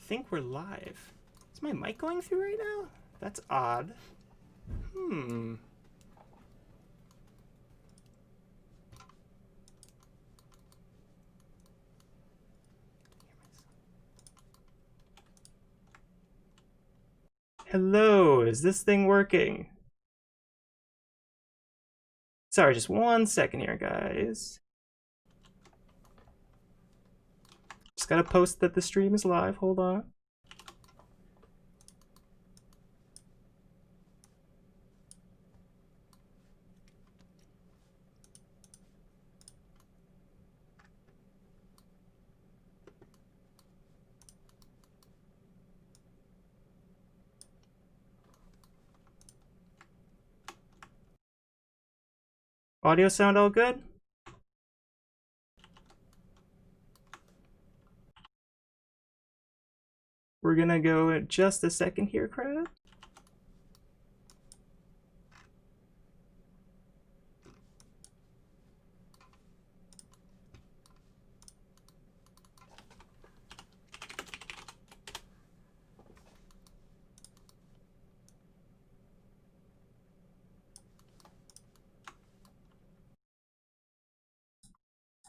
think we're live. Is my mic going through right now? That's odd. Hello, is this thing working? Sorry, just 1 second here, guys. Just gotta post that the stream is live, hold on. Audio sound all good? We're gonna go in just a second here, crowd.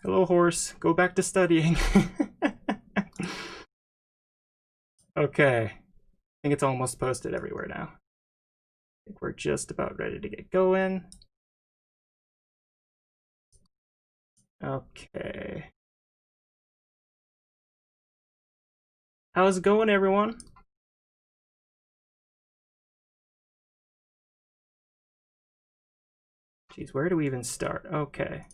Hello, horse. Go back to studying. Okay. I think it's almost posted everywhere now. I think we're just about ready to get going. Okay. How's it going, everyone? Geez, where do we even start? Okay.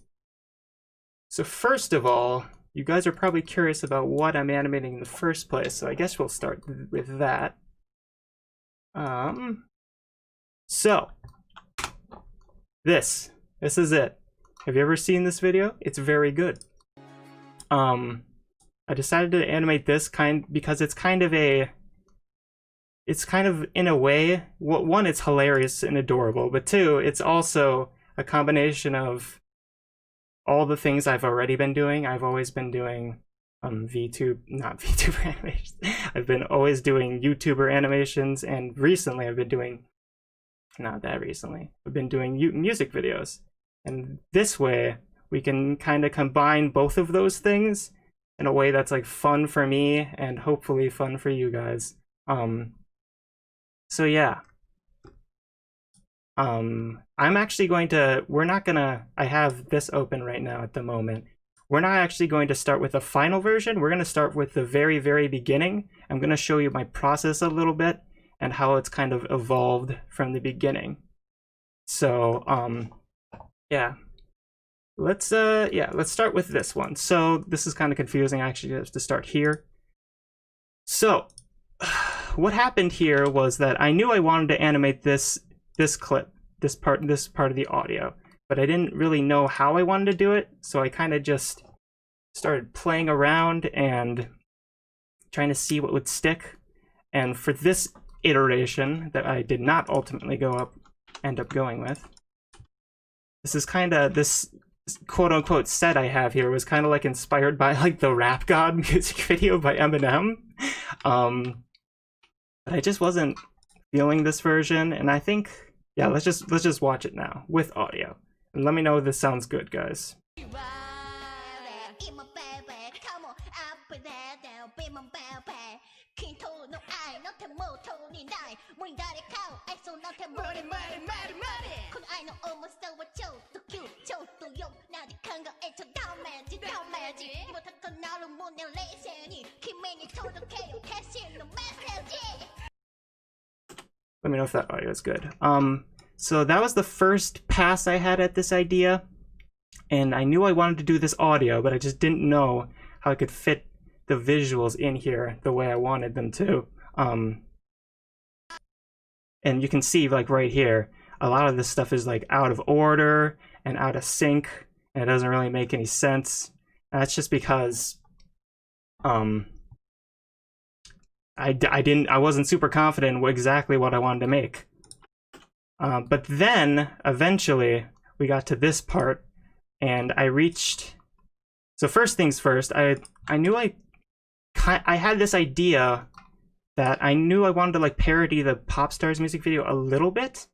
So first of all, you guys are probably curious about what I'm animating in the first place, so I guess we'll start with that. So this is it. Have you ever seen this video? It's very good. I decided to animate this because it's kind of in a way, one, it's hilarious and adorable, but two, it's also a combination of all the things I've already been doing. I've always been doing not VTuber animations. I've been always doing YouTuber animations, and recently I've been doing, not that recently, I've been doing music videos. And this way, we can kind of combine both of those things in a way that's like fun for me and hopefully fun for you guys. So yeah. I'm actually going to, I have this open right now at the moment. We're not actually going to start with a final version. We're going to start with the very, very beginning. I'm going to show you my process a little bit and how it's kind of evolved from the beginning. So, yeah. Let's start with this one. So this is kind of confusing. I actually have to start here. So what happened here was that I knew I wanted to animate this clip, this part of the audio, but I didn't really know how I wanted to do it, so I kind of just started playing around and trying to see what would stick. And for this iteration that I did not ultimately end up going with, this is kind of, this quote-unquote set I have here was kind of like inspired by like the Rap God music video by Eminem. But I just wasn't feeling this version, and I think, yeah, let's just watch it now with audio, and let me know if this sounds good, guys. Let me know if that audio is good. So that was the first pass I had at this idea, and I knew I wanted to do this audio, but I just didn't know how I could fit the visuals in here the way I wanted them to. And you can see, like right here, a lot of this stuff is like out of order and out of sync, and it doesn't really make any sense. And that's just because I wasn't super confident in exactly what I wanted to make. But then eventually we got to this part, and I reached. So first things first, I knew I had this idea that I knew I wanted to like parody the Pop Stars music video a little bit,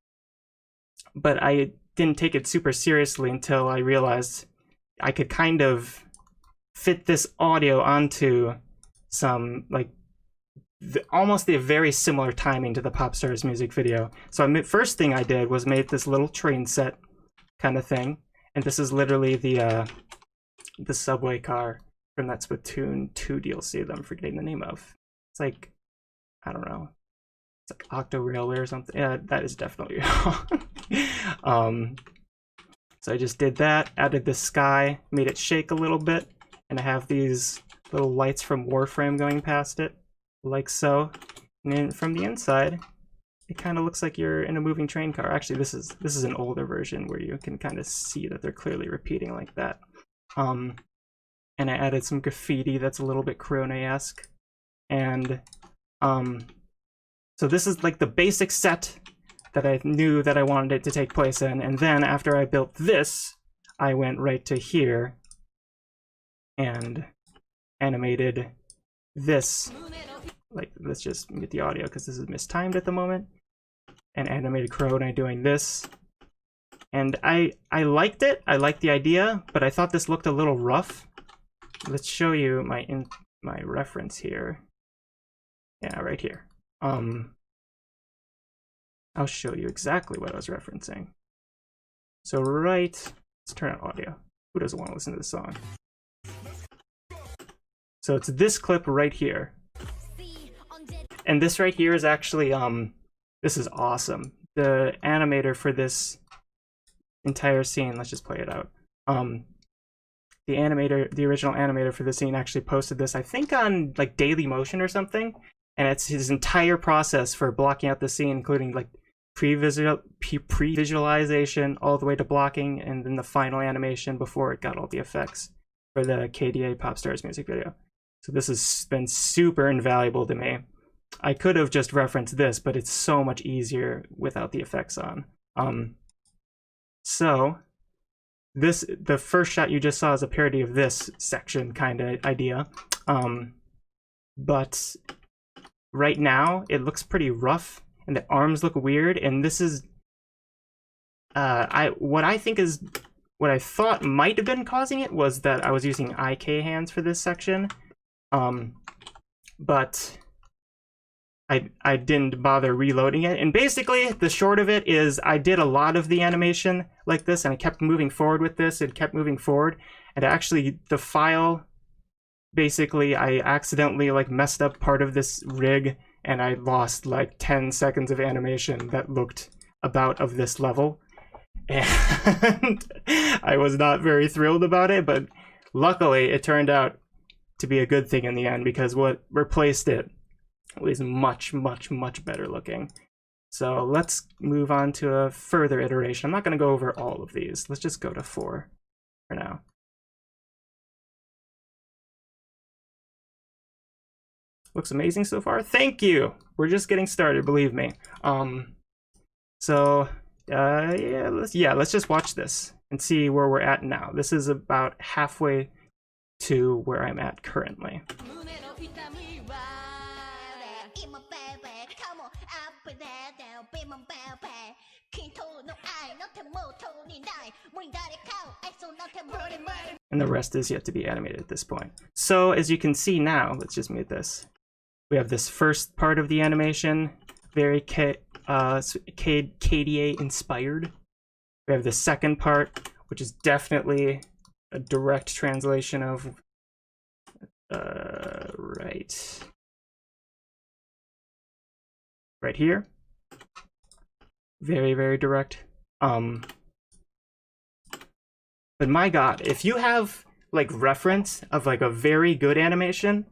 but I didn't take it super seriously until I realized I could kind of fit this audio onto some like almost the very similar timing to the Pop Stars music video. So first thing I did was make this little train set kind of thing, and this is literally the subway car from that Splatoon 2 DLC that I'm forgetting the name of. It's like, I don't know, it's like Octo Railway or something. Yeah, that is definitely so I just did that, added the sky, made it shake a little bit, and I have these little lights from Warframe going past it, like so. And then from the inside, it kind of looks like you're in a moving train car. Actually, this is an older version where you can kind of see that they're clearly repeating like that. And I added some graffiti that's a little bit Corona-esque. And so this is like the basic set that I knew that I wanted it to take place in. And then after I built this, I went right to here and animated this. Like, let's just mute the audio because this is mistimed at the moment. And animated Corona doing this. And I liked it. I liked the idea, but I thought this looked a little rough. Let's show you my reference here. Yeah, right here. I'll show you exactly what I was referencing. So let's turn on audio. Who doesn't want to listen to this song? So it's this clip right here. And this right here is actually, this is awesome. The animator for this entire scene, let's just play it out. The original animator for the scene actually posted this, I think on like Daily Motion or something. And it's his entire process for blocking out the scene, including like pre-visualization all the way to blocking, and then the final animation before it got all the effects for the KDA Pop Stars music video. So this has been super invaluable to me. I could have just referenced this, but it's so much easier without the effects on. So the first shot you just saw is a parody of this section kind of idea. But right now it looks pretty rough and the arms look weird, and this is what I thought might have been causing it was that I was using IK hands for this section. But I didn't bother reloading it. And basically, the short of it is I did a lot of the animation like this, and I kept moving forward with this, and kept moving forward. And actually, the file, basically, I accidentally like messed up part of this rig, and I lost like 10 seconds of animation that looked about of this level. And I was not very thrilled about it, but luckily it turned out to be a good thing in the end, because what replaced it was much, much, much better looking. So let's move on to a further iteration. I'm not going to go over all of these. Let's just go to 4 for now. Looks amazing so far. Thank you. We're just getting started, believe me. Yeah, let's just watch this and see where we're at now. This is about halfway to where I'm at currently. And the rest is yet to be animated at this point. So as you can see now, let's just mute this. We have this first part of the animation, very KDA inspired. We have the second part, which is definitely a direct translation of right here. Very, very direct. But my god, if you have like reference of like a very good animation,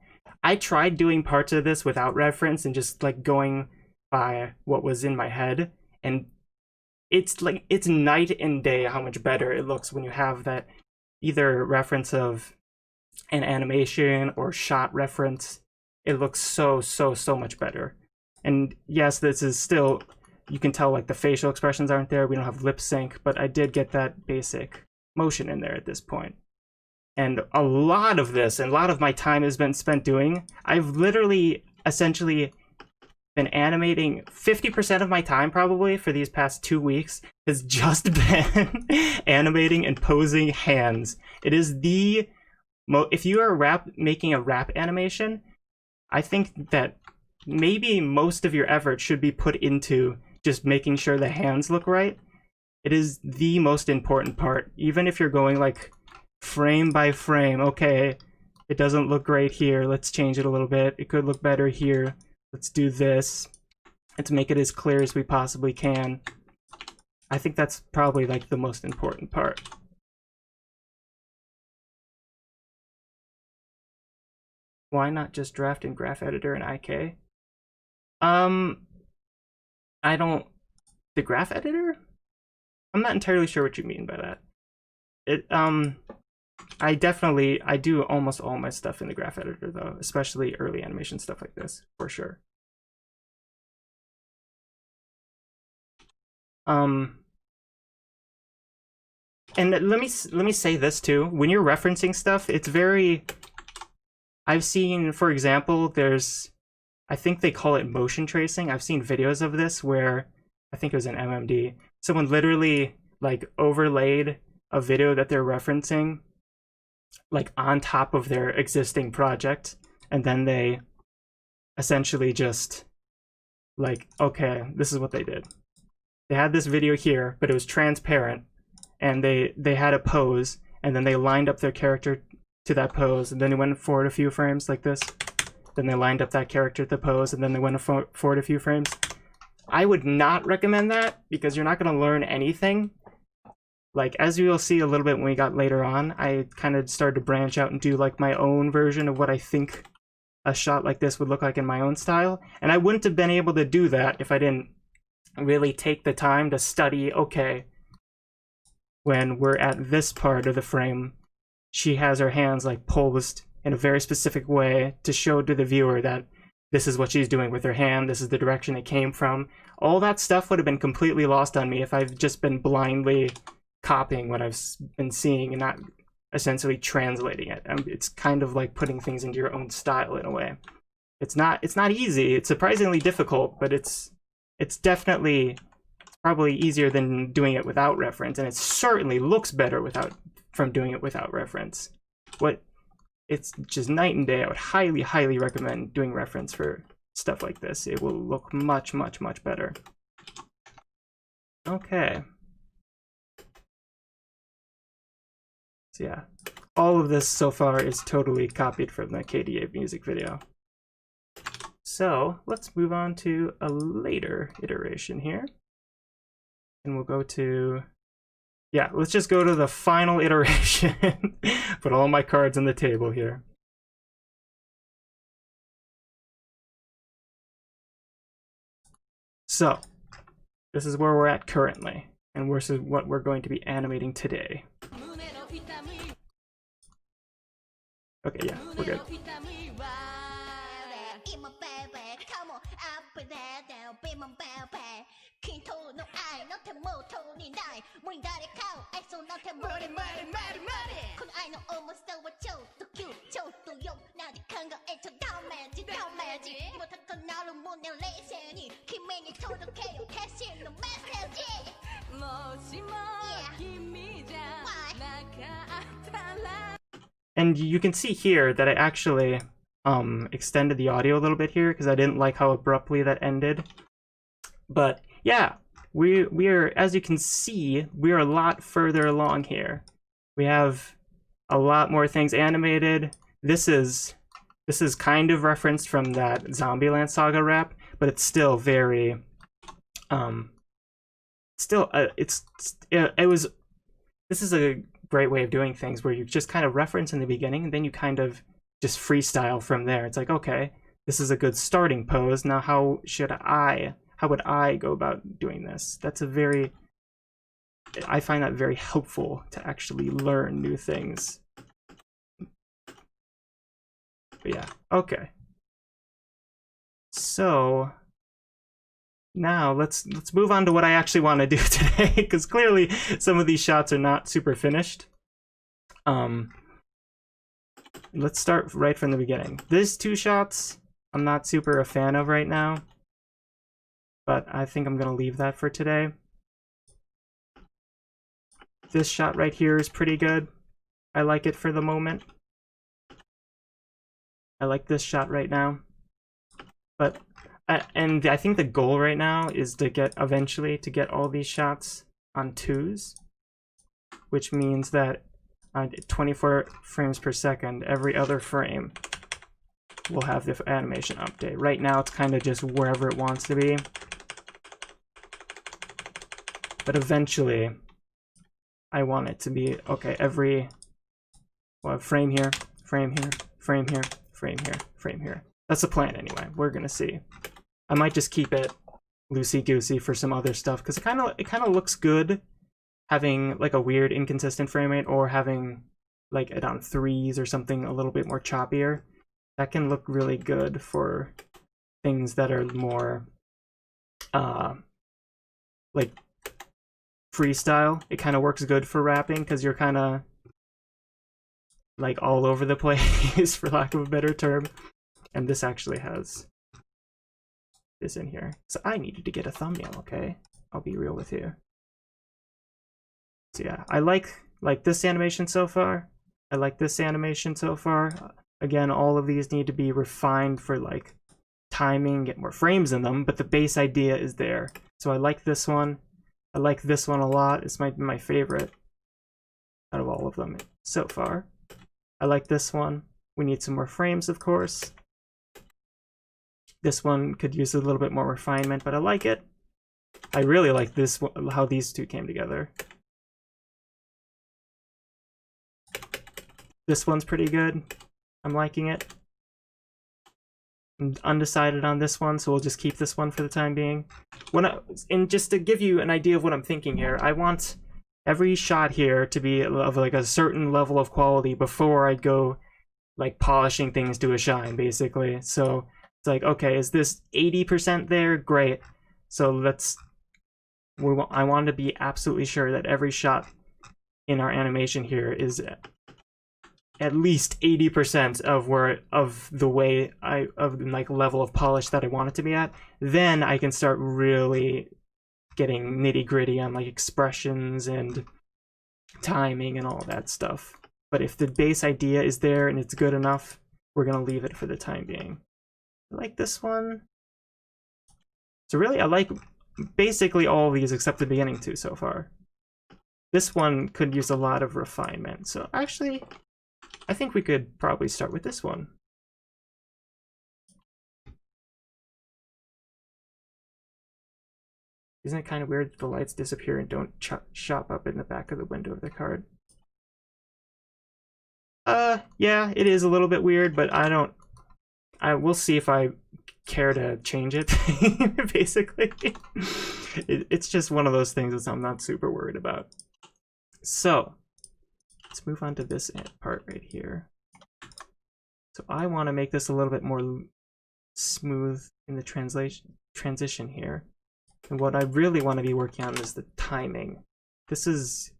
I tried doing parts of this without reference and just like going by what was in my head, and it's like it's night and day how much better it looks when you have that either reference of an animation or shot reference. It looks so much better. And yes, this is still, you can tell like the facial expressions aren't there, we don't have lip sync, but I did get that basic motion in there at this point. And a lot of this, and a lot of my time has been spent doing, I've literally essentially been animating 50% of my time probably for these past 2 weeks has just been animating and posing hands. It is the if you are making a rap animation, I think that maybe most of your effort should be put into just making sure the hands look right. It is the most important part. Even if you're going like frame by frame, okay, it doesn't look great here, let's change it a little bit. It could look better here. Let's do this. Let's make it as clear as we possibly can. I think that's probably like the most important part. Why not just draft in Graph Editor and IK? I don't... The Graph Editor? I'm not entirely sure what you mean by that. I do almost all my stuff in the Graph Editor though, especially early animation stuff like this, for sure. And let me say this too. When you're referencing stuff, it's very... I've seen, for example, I think they call it motion tracing. I've seen videos of this where, I think it was an MMD, someone literally like overlaid a video that they're referencing like on top of their existing project, and then they essentially just like, okay, this is what they did. They had this video here, but it was transparent, and they had a pose, and then they lined up their character to that pose, and then they went forward a few frames like this. Then they lined up that character to the pose, and then they went forward a few frames. I would not recommend that, because you're not going to learn anything. Like, as you will see a little bit when we got later on, I kind of started to branch out and do like my own version of what I think a shot like this would look like in my own style. And I wouldn't have been able to do that if I didn't really take the time to study, okay, when we're at this part of the frame, she has her hands like posed in a very specific way to show to the viewer that this is what she's doing with her hand, this is the direction it came from. All that stuff would have been completely lost on me if I've just been blindly copying what I've been seeing and not essentially translating it. It's kind of like putting things into your own style in a way. It's not easy, it's surprisingly difficult, but it's definitely probably easier than doing it without reference, and it certainly looks better from doing it without reference. It's just night and day. I would highly, highly recommend doing reference for stuff like this. It will look much, much, much better. Okay. So yeah, all of this so far is totally copied from the KDA music video. So let's move on to a later iteration here. And we'll go to... Yeah, let's just go to the final iteration. Put all my cards on the table here. So, this is where we're at currently, and this is what we're going to be animating today. Okay, yeah, we're good. And you can see here that I actually extended the audio a little bit here because I didn't like how abruptly that ended. But yeah, we are, as you can see, we are a lot further along here. We have a lot more things animated. This is kind of referenced from that Zombieland Saga rap, but it's still very this is a great way of doing things where you just kind of reference in the beginning and then you kind of just freestyle from there. It's like, okay, this is a good starting pose. Now how would I go about doing this? I find that very helpful to actually learn new things. But yeah, okay. So now let's move on to what I actually want to do today, because clearly some of these shots are not super finished. Let's start right from the beginning. These two shots I'm not super a fan of right now. but I think I'm gonna leave that for today. This shot right here is pretty good. I like it for the moment. I like this shot right now. But, and I think the goal right now is to eventually get all these shots on 2s, which means that 24 frames per second, every other frame will have the animation update. Right now it's kind of just wherever it wants to be. But eventually, I want it to be, okay, every frame here, frame here, frame here, frame here, frame here. That's the plan anyway. We're gonna see. I might just keep it loosey-goosey for some other stuff, because it kind of looks good having like a weird inconsistent frame rate, or having like it on 3s or something a little bit more choppier. That can look really good for things that are more like freestyle. It kind of works good for rapping because you're kind of like all over the place, for lack of a better term. And this actually has this in here. So I needed to get a thumbnail, okay? I'll be real with you. So yeah, I like this animation so far. I like this animation so far. Again, all of these need to be refined for like timing, get more frames in them, but the base idea is there. So I like this one. I like this one a lot. This might be my favorite out of all of them so far. I like this one. We need some more frames, of course. This one could use a little bit more refinement, but I like it. I really like this one, how these two came together. This one's pretty good. I'm liking it. I'm undecided on this one, so we'll just keep this one for the time being. And just to give you an idea of what I'm thinking here, I want every shot here to be of like a certain level of quality before I go like polishing things to a shine, basically. So it's like, okay, is this 80% there? Great. So I want to be absolutely sure that every shot in our animation here is at least 80% of the way of like level of polish that I want it to be at. Then I can start really getting nitty-gritty on like expressions and timing and all that stuff. But if the base idea is there and it's good enough, we're gonna leave it for the time being. I like this one. So really, I like basically all of these except the beginning two so far. This one could use a lot of refinement. So actually, I think we could probably start with this one. Isn't it kind of weird that the lights disappear and don't shop up in the back of the window of the card? Yeah, it is a little bit weird, but I will see if I care to change it, basically. It's just one of those things that I'm not super worried about. So, let's move on to this part right here. So I want to make this a little bit more smooth in the transition here. And what I really want to be working on is the timing. This is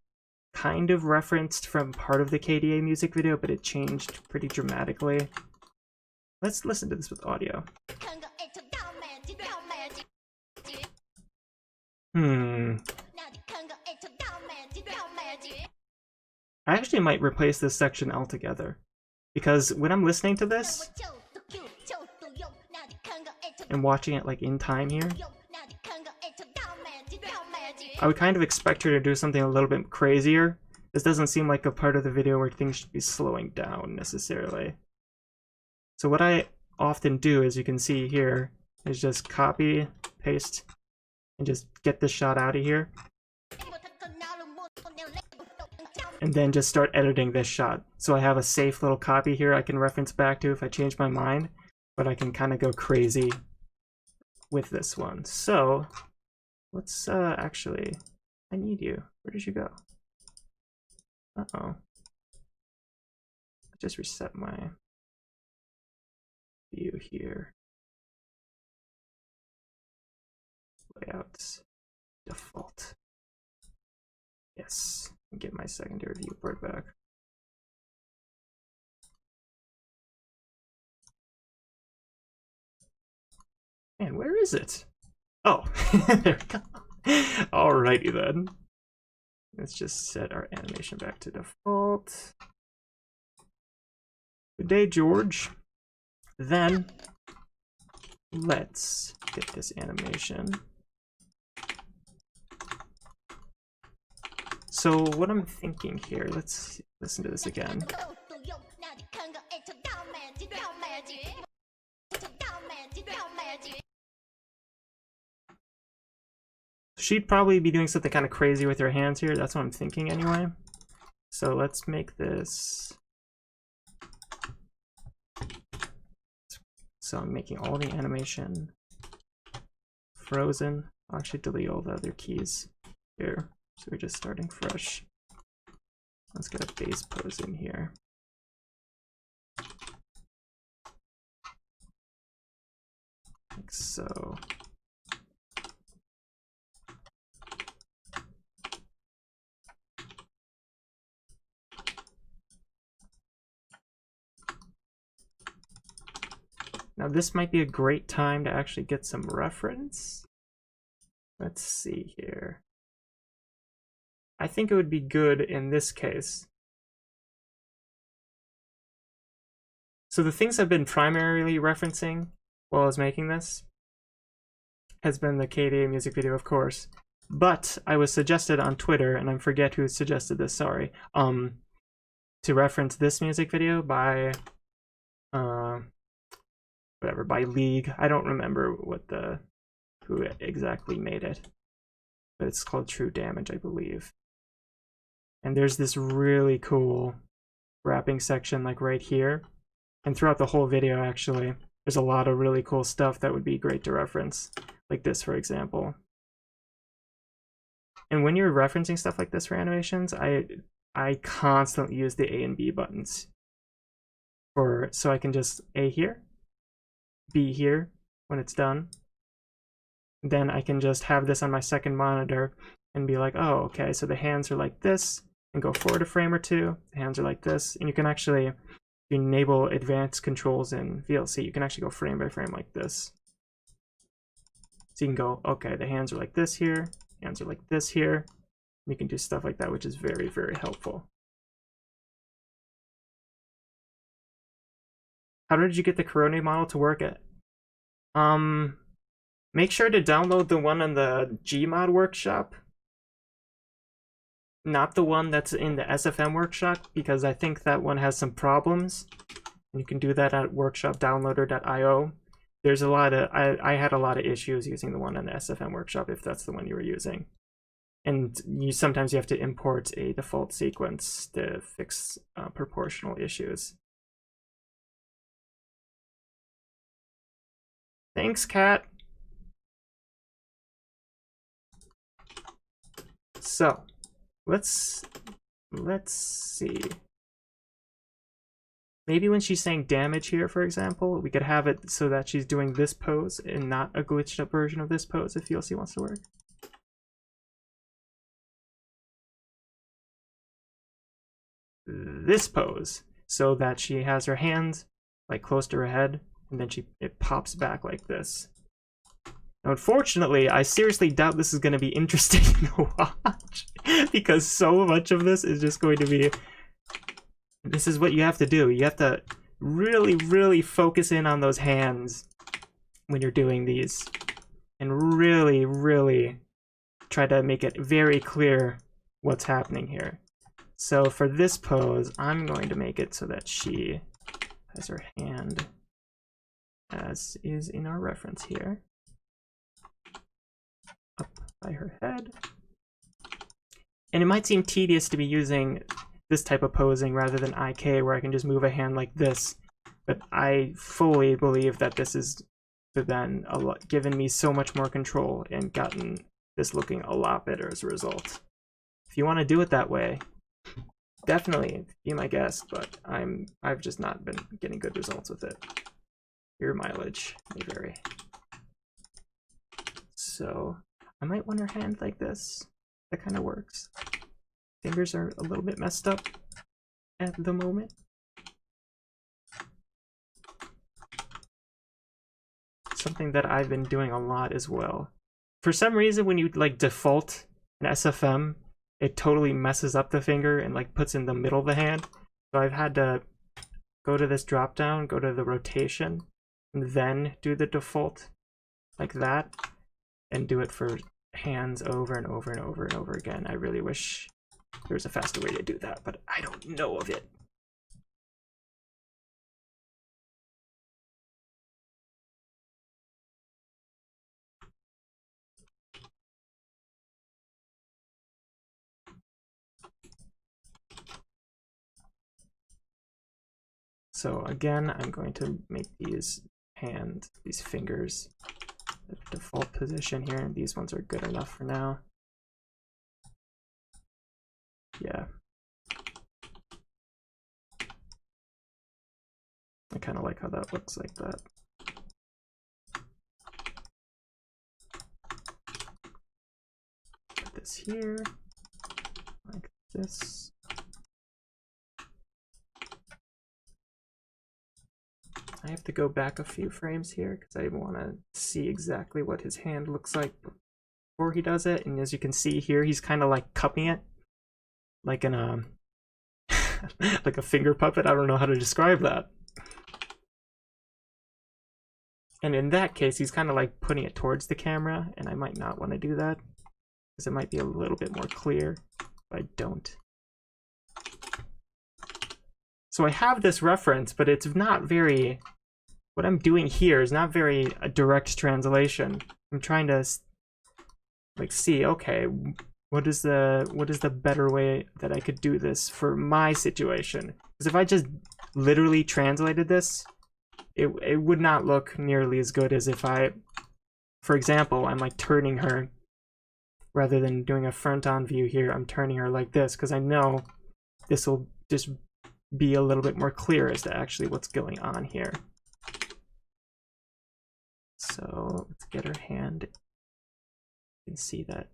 kind of referenced from part of the KDA music video, but it changed pretty dramatically. Let's listen to this with audio. I actually might replace this section altogether, because when I'm listening to this and watching it like in time here, I would kind of expect her to do something a little bit crazier. This doesn't seem like a part of the video where things should be slowing down necessarily. So what I often do, as you can see here, is just copy, paste, and just get this shot out of here. And then just start editing this shot. So I have a safe little copy here I can reference back to if I change my mind, but I can kind of go crazy with this one. So let's actually, I need you. Where did you go? Uh-oh. Just reset my view here. Layouts, default. Yes, get my secondary viewport back. Man, where is it? Oh, there we go. Alrighty then. Let's just set our animation back to default. Good day, George. Then let's get this animation. So what I'm thinking here, let's listen to this again. She'd probably be doing something kind of crazy with her hands here. That's what I'm thinking anyway. So let's make this. So I'm making all the animation frozen. I'll actually delete all the other keys here. So we're just starting fresh. Let's get a base pose in here. Like so. Now this might be a great time to actually get some reference. Let's see here. I think it would be good in this case. So the things I've been primarily referencing while I was making this has been the KDA music video, of course. But I was suggested on Twitter, and I forget who suggested this, sorry, to reference this music video by whatever, by League. I don't remember who exactly made it, but it's called True Damage, I believe. And there's this really cool wrapping section like right here, and throughout the whole video actually there's a lot of really cool stuff that would be great to reference, like this for example. And when you're referencing stuff like this for animations, I constantly use the A and B buttons so I can just A here, B here when it's done. Then I can just have this on my second monitor and be like, oh, okay, so the hands are like this, and go forward a frame or two. The hands are like this, and you can actually, if you enable advanced controls in VLC, you can actually go frame by frame like this. So you can go, okay, the hands are like this here, hands are like this here. And you can do stuff like that, which is very, very helpful. How did you get the Corona model to work it? Make sure to download the one on the Gmod workshop, not the one that's in the SFM workshop, because I think that one has some problems. You can do that at workshopdownloader.io. There's a lot of, I had a lot of issues using the one on the SFM workshop if that's the one you were using. And sometimes you have to import a default sequence to fix proportional issues. Thanks, Kat. So let's see. Maybe when she's saying damage here, for example, we could have it so that she's doing this pose and not a glitched up version of this pose if VLC wants to work. This pose, so that she has her hands like close to her head, and then it pops back like this. Now, unfortunately, I seriously doubt this is going to be interesting to watch, because so much of this is just going to be, this is what you have to do. You have to really, really focus in on those hands when you're doing these, and really, really try to make it very clear what's happening here. So for this pose, I'm going to make it so that she has her hand, as is in our reference here, up by her head. And it might seem tedious to be using this type of posing rather than IK, where I can just move a hand like this, but I fully believe that this has then given me so much more control and gotten this looking a lot better as a result. If you want to do it that way, definitely be my guest, but I've just not been getting good results with it. Your mileage may vary. So I might want her hand like this. That kind of works. Fingers are a little bit messed up at the moment. Something that I've been doing a lot as well for some reason, when you like default an SFM, it totally messes up the finger and like puts in the middle of the hand. So I've had to go to this drop down, go to the rotation, and then do the default like that, and do it for hands over and over and over and over again. I really wish there was a faster way to do that, but I don't know of it. So again, I'm going to make these fingers the default position here, and these ones are good enough for now. Yeah. I kind of like how that looks like that. Put this here, like this. I have to go back a few frames here because I want to see exactly what his hand looks like before he does it. And as you can see here, he's kind of like cupping it, like in a like a finger puppet. I don't know how to describe that. And in that case, he's kind of like putting it towards the camera, and I might not want to do that because it might be a little bit more clear if I don't. So I have this reference, but it's not very, what I'm doing here is not very a direct translation. I'm trying to like see, okay, what is the better way that I could do this for my situation? Because if I just literally translated this, it would not look nearly as good as if I, for example, I'm like turning her, rather than doing a front-on view here, I'm turning her like this, because I know this will just be a little bit more clear as to actually what's going on here. So let's get her hand. You can see that.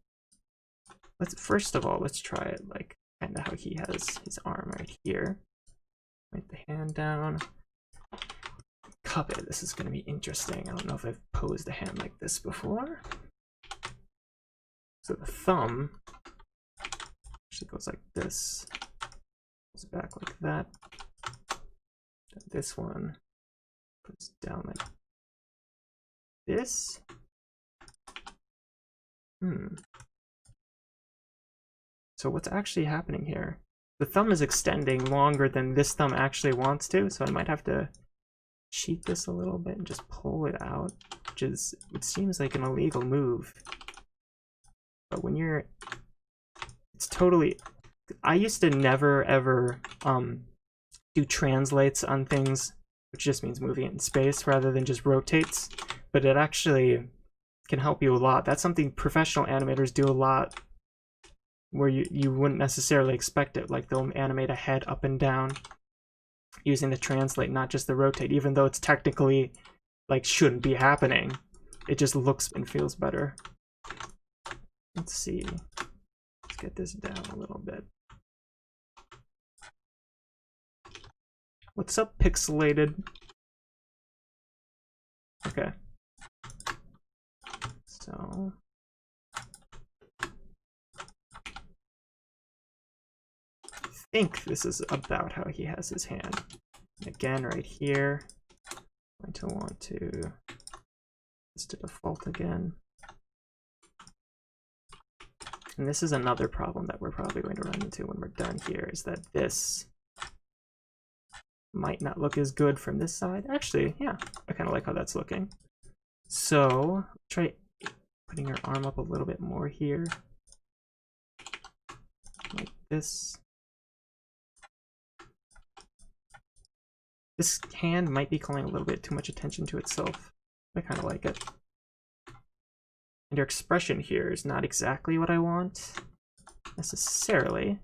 First of all, let's try it like kind of how he has his arm right here. Write the hand down. Cup it. This is going to be interesting. I don't know if I've posed a hand like this before. So the thumb actually goes like this. Goes back like that. And this one goes down like this. So what's actually happening here? The thumb is extending longer than this thumb actually wants to, so I might have to cheat this a little bit and just pull it out, which is, it seems like an illegal move. But when you're, it's totally, I used to never ever do translates on things, which just means moving it in space rather than just rotates, but it actually can help you a lot. That's something professional animators do a lot, where you wouldn't necessarily expect it. Like they'll animate a head up and down using the translate, not just the rotate, even though it's technically like shouldn't be happening. It just looks and feels better. Let's see. Let's get this down a little bit. What's up, pixelated? Okay. So I think this is about how he has his hand. Again, right here, I'm going to want to just to default again. And this is another problem that we're probably going to run into when we're done here, is that this might not look as good from this side. Actually, yeah, I kind of like how that's looking. So try putting your arm up a little bit more here, like this. This hand might be calling a little bit too much attention to itself. I kind of like it. And your expression here is not exactly what I want, necessarily.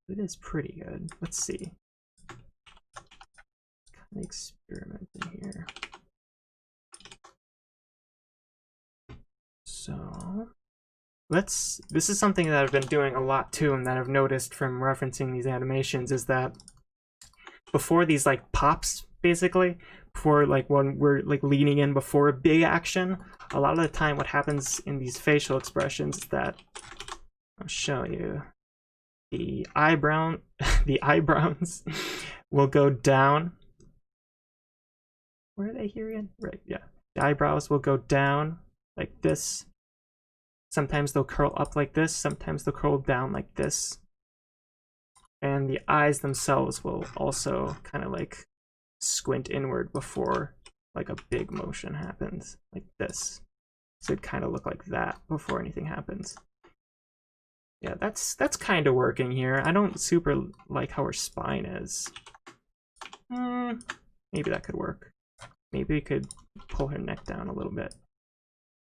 It is pretty good. Let's see. Kind of experimenting here. So this is something that I've been doing a lot too, and that I've noticed from referencing these animations, is that before these like pops, basically, before like when we're like leaning in before a big action, a lot of the time what happens in these facial expressions is that, I'll show you, the eyebrows will go down. Where are they here again? Right, yeah. The eyebrows will go down like this. Sometimes they'll curl up like this, sometimes they'll curl down like this. And the eyes themselves will also kind of like squint inward before like a big motion happens, like this. So it'd kind of look like that before anything happens. Yeah, that's kind of working here. I don't super like how her spine is. Maybe that could work. Maybe we could pull her neck down a little bit.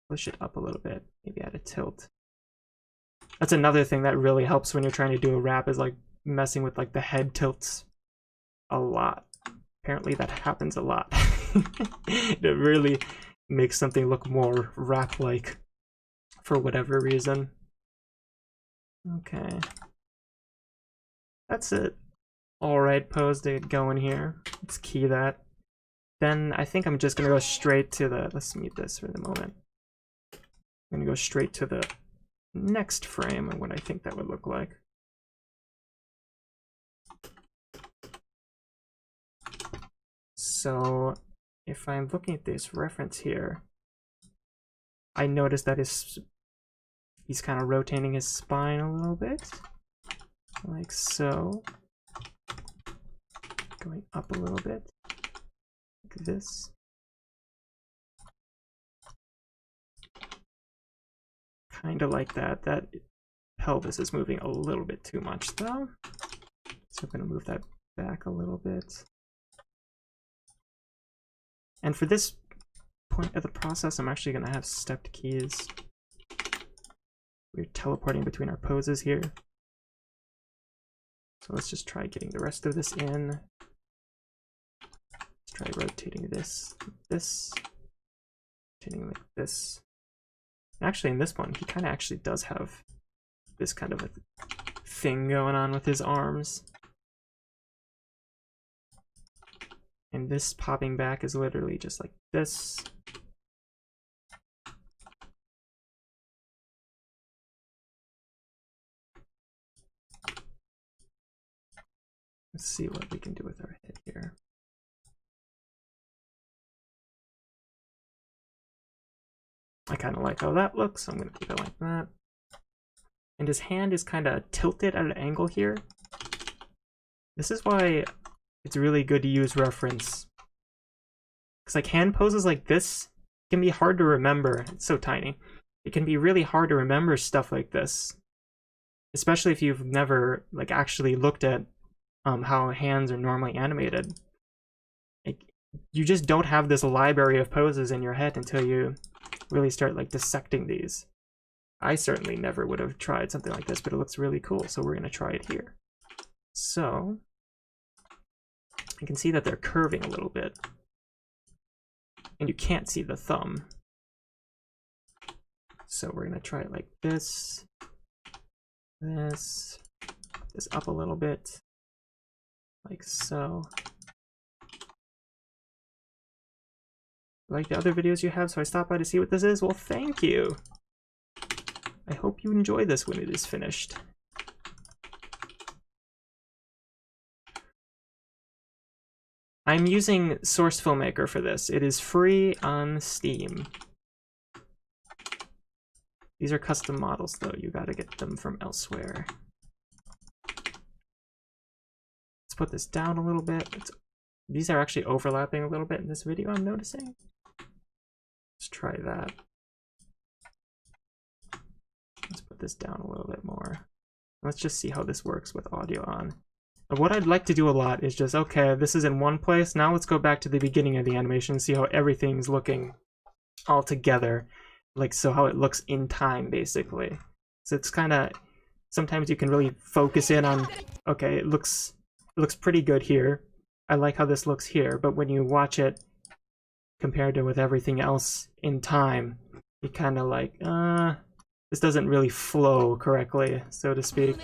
Push it up a little bit. Maybe add a tilt. That's another thing that really helps when you're trying to do a wrap, is like messing with like the head tilts a lot. Apparently that happens a lot. It really makes something look more wrap-like for whatever reason. Okay. That's it. Alright pose to get going here. Let's key that. Then I think I'm just gonna go straight to the, let's mute this for the moment. I'm gonna go straight to the next frame and what I think that would look like. So if I'm looking at this reference here, I notice that he's kind of rotating his spine a little bit, like so. Going up a little bit, like this. Kind of like that. That pelvis is moving a little bit too much though. So I'm going to move that back a little bit. And for this point of the process, I'm actually going to have stepped keys. We're teleporting between our poses here. So let's just try getting the rest of this in. Let's try rotating this, rotating like this. Actually, in this one, he kind of actually does have this kind of a thing going on with his arms. And this popping back is literally just like this. Let's see what we can do with our head here. I kind of like how that looks, so I'm going to keep it like that. And his hand is kind of tilted at an angle here. This is why it's really good to use reference. Because like hand poses like this can be hard to remember. It's so tiny. It can be really hard to remember stuff like this. Especially if you've never like actually looked at how hands are normally animated. Like, you just don't have this library of poses in your head until you really start like dissecting these. I certainly never would have tried something like this, but it looks really cool, so we're going to try it here. So you can see that they're curving a little bit, and you can't see the thumb. So we're going to try it like this, this up a little bit, like so. Like the other videos you have, so I stopped by to see what this is? Well, thank you! I hope you enjoy this when it is finished. I'm using Source Filmmaker for this. It is free on Steam. These are custom models though, you gotta get them from elsewhere. Let's put this down a little bit. These are actually overlapping a little bit in this video, I'm noticing. Let's try that. Let's put this down a little bit more. Let's just see how this works with audio on. And what I'd like to do a lot is just, okay, this is in one place. Now let's go back to the beginning of the animation and see how everything's looking all together. Like, so how it looks in time, basically. So it's kind of, sometimes you can really focus in on, okay, it looks pretty good here. I like how this looks here, but when you watch it compared to with everything else in time, you kind of like, this doesn't really flow correctly, so to speak.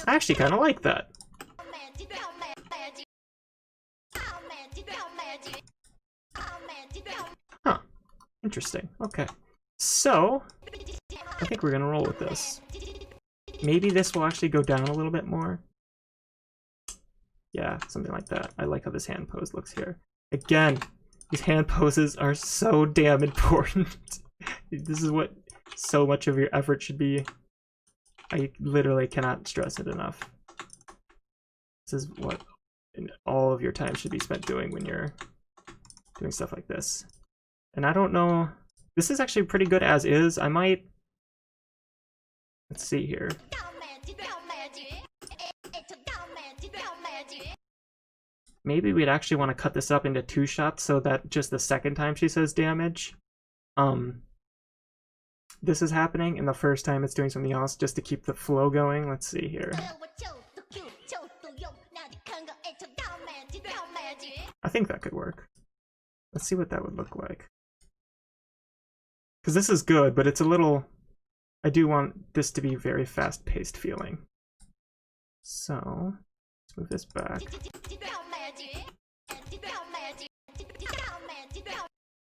I actually kind of like that. Huh. Interesting. Okay. So, I think we're gonna roll with this. Maybe this will actually go down a little bit more. Yeah, something like that. I like how this hand pose looks here. Again, these hand poses are so damn important. This is what so much of your effort should be. I literally cannot stress it enough. This is what all of your time should be spent doing when you're doing stuff like this. And I don't know, this is actually pretty good as is. I might, let's see here. Maybe we'd actually want to cut this up into 2 shots so that just the second time she says damage, this is happening, and the first time it's doing something else, just to keep the flow going. Let's see here. I think that could work. Let's see what that would look like. Because this is good, but it's a little... I do want this to be very fast-paced feeling. So, let's move this back.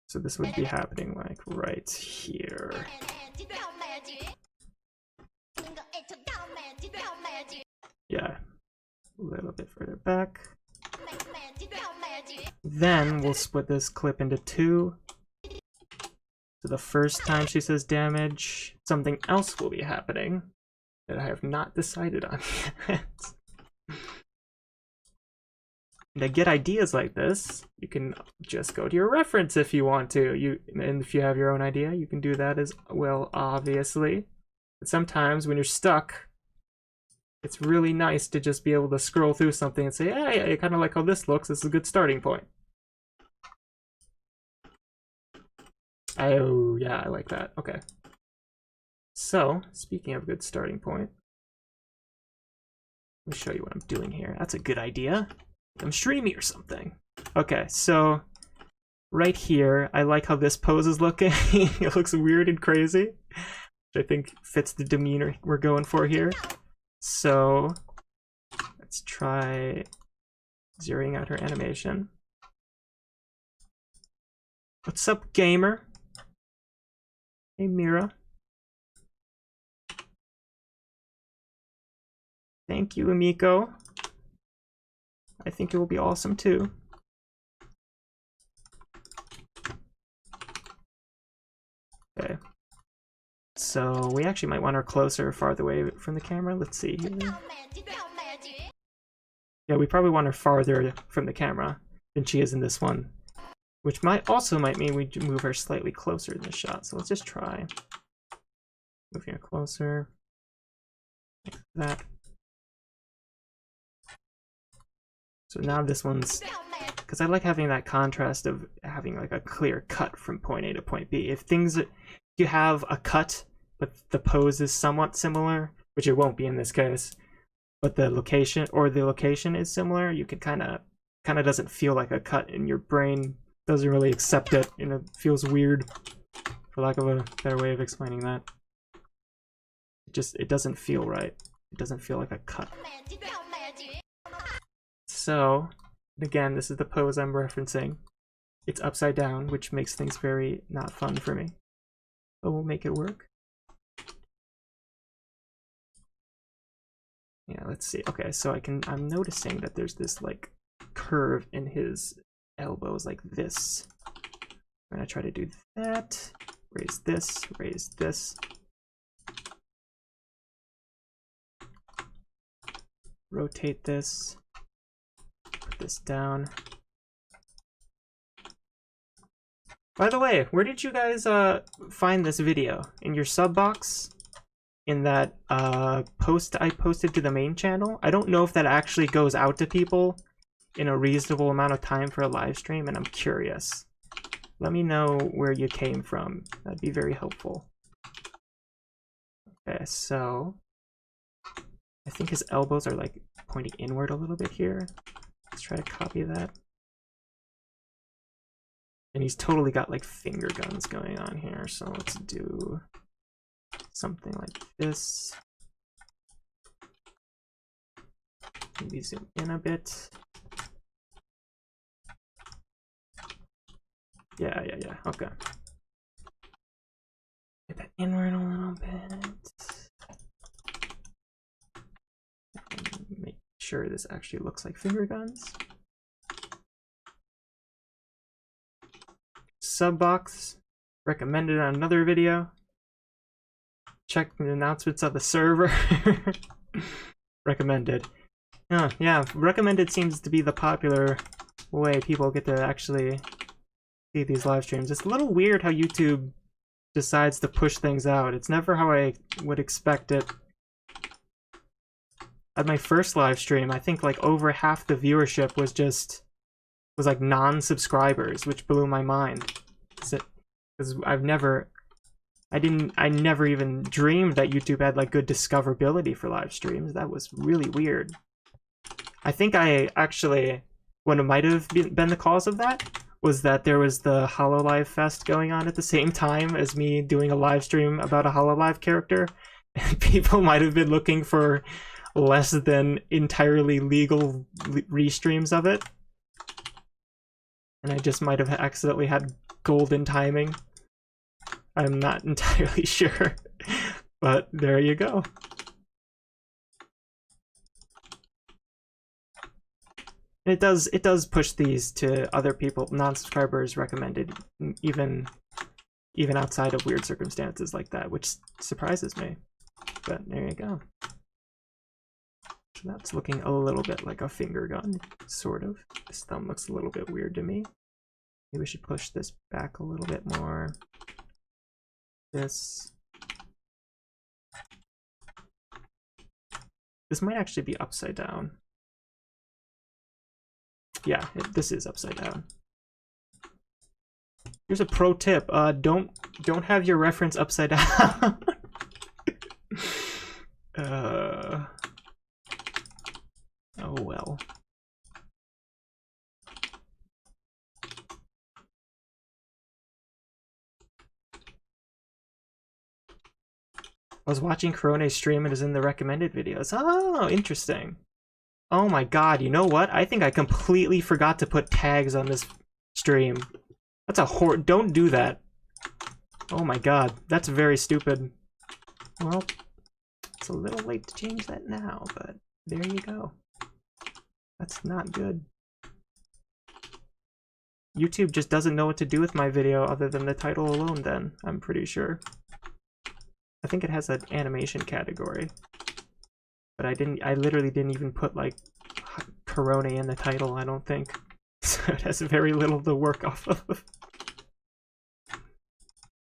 So this would be happening like right here. Yeah, a little bit further back. Then we'll split this clip into 2. So the first time she says damage, something else will be happening that I have not decided on yet. To get ideas like this, you can just go to your reference if you want to. And if you have your own idea, you can do that as well, obviously. But sometimes when you're stuck, it's really nice to just be able to scroll through something and say, hey, I kind of like how this looks. This is a good starting point. Oh, yeah, I like that. Okay. So, speaking of good starting point, let me show you what I'm doing here. That's a good idea. I'm streaming or something. Okay, so right here, I like how this pose is looking. It looks weird and crazy, which I think fits the demeanor we're going for here. So let's try zeroing out her animation. What's up, gamer? Hey, Mira. Thank you, Amiko. I think it will be awesome too. Okay. So we actually might want her closer or farther away from the camera. Let's see here. Yeah, we probably want her farther from the camera than she is in this one. Which might mean we move her slightly closer in this shot. So let's just try. Moving her closer. Like that. So now this one's, because I like having that contrast of having like a clear cut from point A to point B. If you have a cut, but the pose is somewhat similar, which it won't be in this case, but the location is similar, you can kind of doesn't feel like a cut, and your brain doesn't really accept it, and it feels weird, for lack of a better way of explaining that. It doesn't feel right. It doesn't feel like a cut. So, again, this is the pose I'm referencing. It's upside down, which makes things very not fun for me. But we'll make it work. Yeah, let's see. Okay, so I'm noticing that there's this like curve in his elbows like this. I'm gonna try to do that. Raise this, raise this. Rotate this. Put this down. By the way, where did you guys find this video? In your sub box? In that post I posted to the main channel? I don't know if that actually goes out to people in a reasonable amount of time for a live stream, and I'm curious. Let me know where you came from. That'd be very helpful. Okay, so I think his elbows are like pointing inward a little bit here. Let's try to copy that. And he's totally got like finger guns going on here, so let's do something like this. Maybe zoom in a bit. Yeah, okay. Get that inward a little bit. And make sure this actually looks like finger guns. Sub box recommended on another video. Check the announcements of the server. Recommended. Yeah, recommended seems to be the popular way people get to actually see these live streams. It's a little weird how YouTube decides to push things out. It's never how I would expect it. At my first live stream, I think like over half the viewership was like non-subscribers, which blew my mind. Because I never even dreamed that YouTube had like good discoverability for live streams. That was really weird. I think what it might have been the cause of that was that there was the HoloLive Fest going on at the same time as me doing a live stream about a HoloLive character, and people might have been looking for less than entirely legal restreams of it. And I just might have accidentally had golden timing. I'm not entirely sure, but there you go. It does push these to other people, non-subscribers recommended, even outside of weird circumstances like that, which surprises me. But there you go. So that's looking a little bit like a finger gun, sort of. This thumb looks a little bit weird to me. Maybe we should push this back a little bit more. This might actually be upside down. Yeah, this is upside down. Here's a pro tip: don't have your reference upside down. Oh well. I was watching Corone's stream and is in the recommended videos. Oh, interesting. Oh my god, you know what? I think I completely forgot to put tags on this stream. That's a don't do that. Oh my god, that's very stupid. Well, it's a little late to change that now, but there you go. That's not good. YouTube just doesn't know what to do with my video other than the title alone then, I'm pretty sure. I think it has an animation category. But I literally didn't even put like Corone in the title, I don't think. So it has very little to work off of.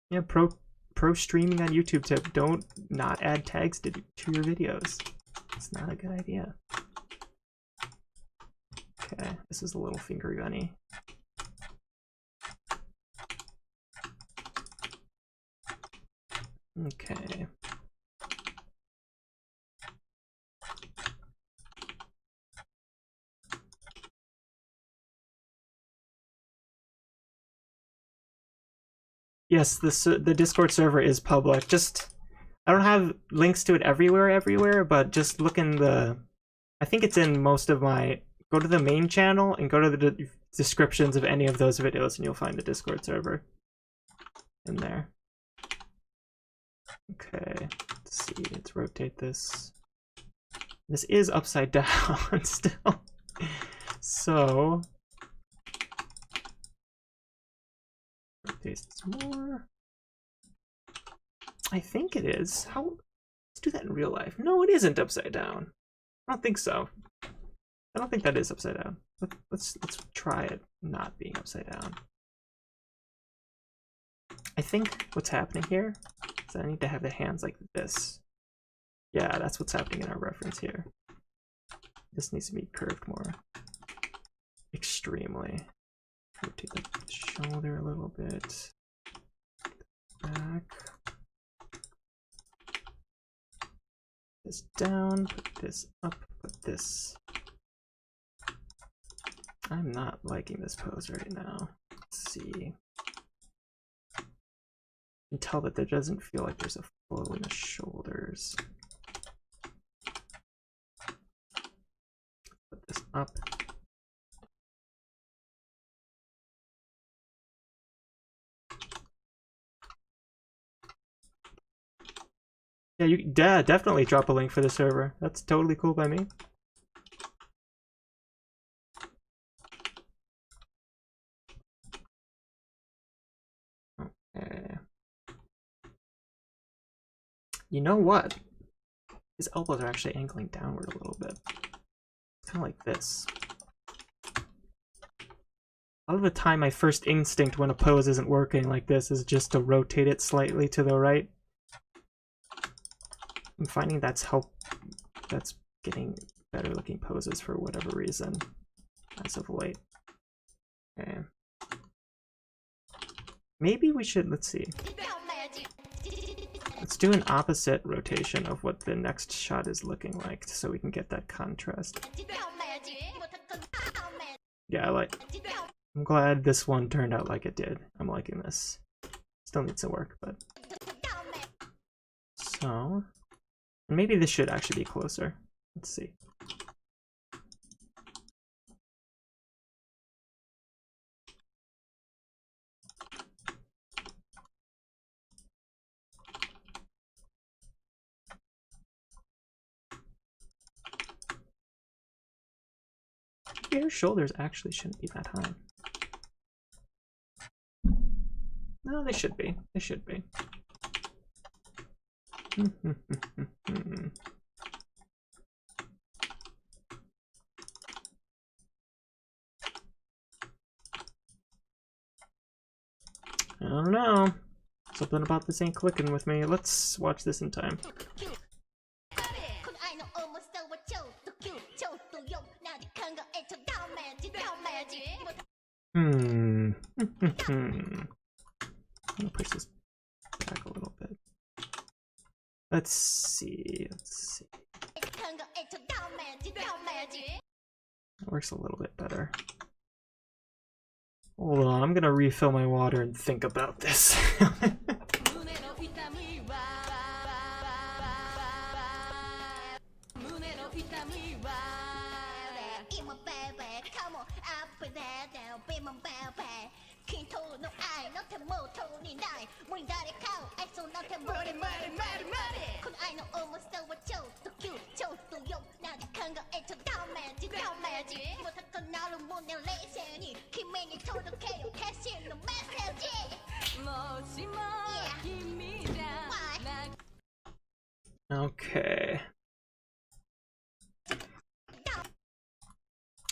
Yeah, pro streaming on YouTube tip, don't not add tags to your videos. It's not a good idea. Okay, this is a little finger gunny. Okay. Yes, the Discord server is public. I don't have links to it everywhere, but just look in I think it's in most of my, go to the main channel and go to the descriptions of any of those videos and you'll find the Discord server in there. Okay, let's see, let's rotate this. This is upside down still. So, rotate this more. I think it is. Let's do that in real life. No, it isn't upside down. I don't think so. I don't think that is upside down. Let's try it not being upside down. I think what's happening here is I need to have the hands like this. Yeah, that's what's happening in our reference here. This needs to be curved more extremely. Rotate the shoulder a little bit. Back. This down, put this up, put this. I'm not liking this pose right now. Let's see. You can tell that there doesn't feel like there's a flow in the shoulders. Put this up. Yeah, you definitely drop a link for the server. That's totally cool by me. Okay. You know what? His elbows are actually angling downward a little bit. Kind of like this. A lot of the time, my first instinct when a pose isn't working like this is just to rotate it slightly to the right. I'm finding that's getting better looking poses for whatever reason as of late. Okay. Maybe we should, let's see. Let's do an opposite rotation of what the next shot is looking like so we can get that contrast. Yeah, I'm glad this one turned out like it did. I'm liking this. Still needs some work, but. So, maybe this should actually be closer. Let's see. Your shoulders actually shouldn't be that high. No, they should be. They should be. I don't know. Something about this ain't clicking with me. Let's watch this in time. I'm gonna push this back a little bit. Let's see. That works a little bit better. Hold on, I'm gonna refill my water and think about this. Okay.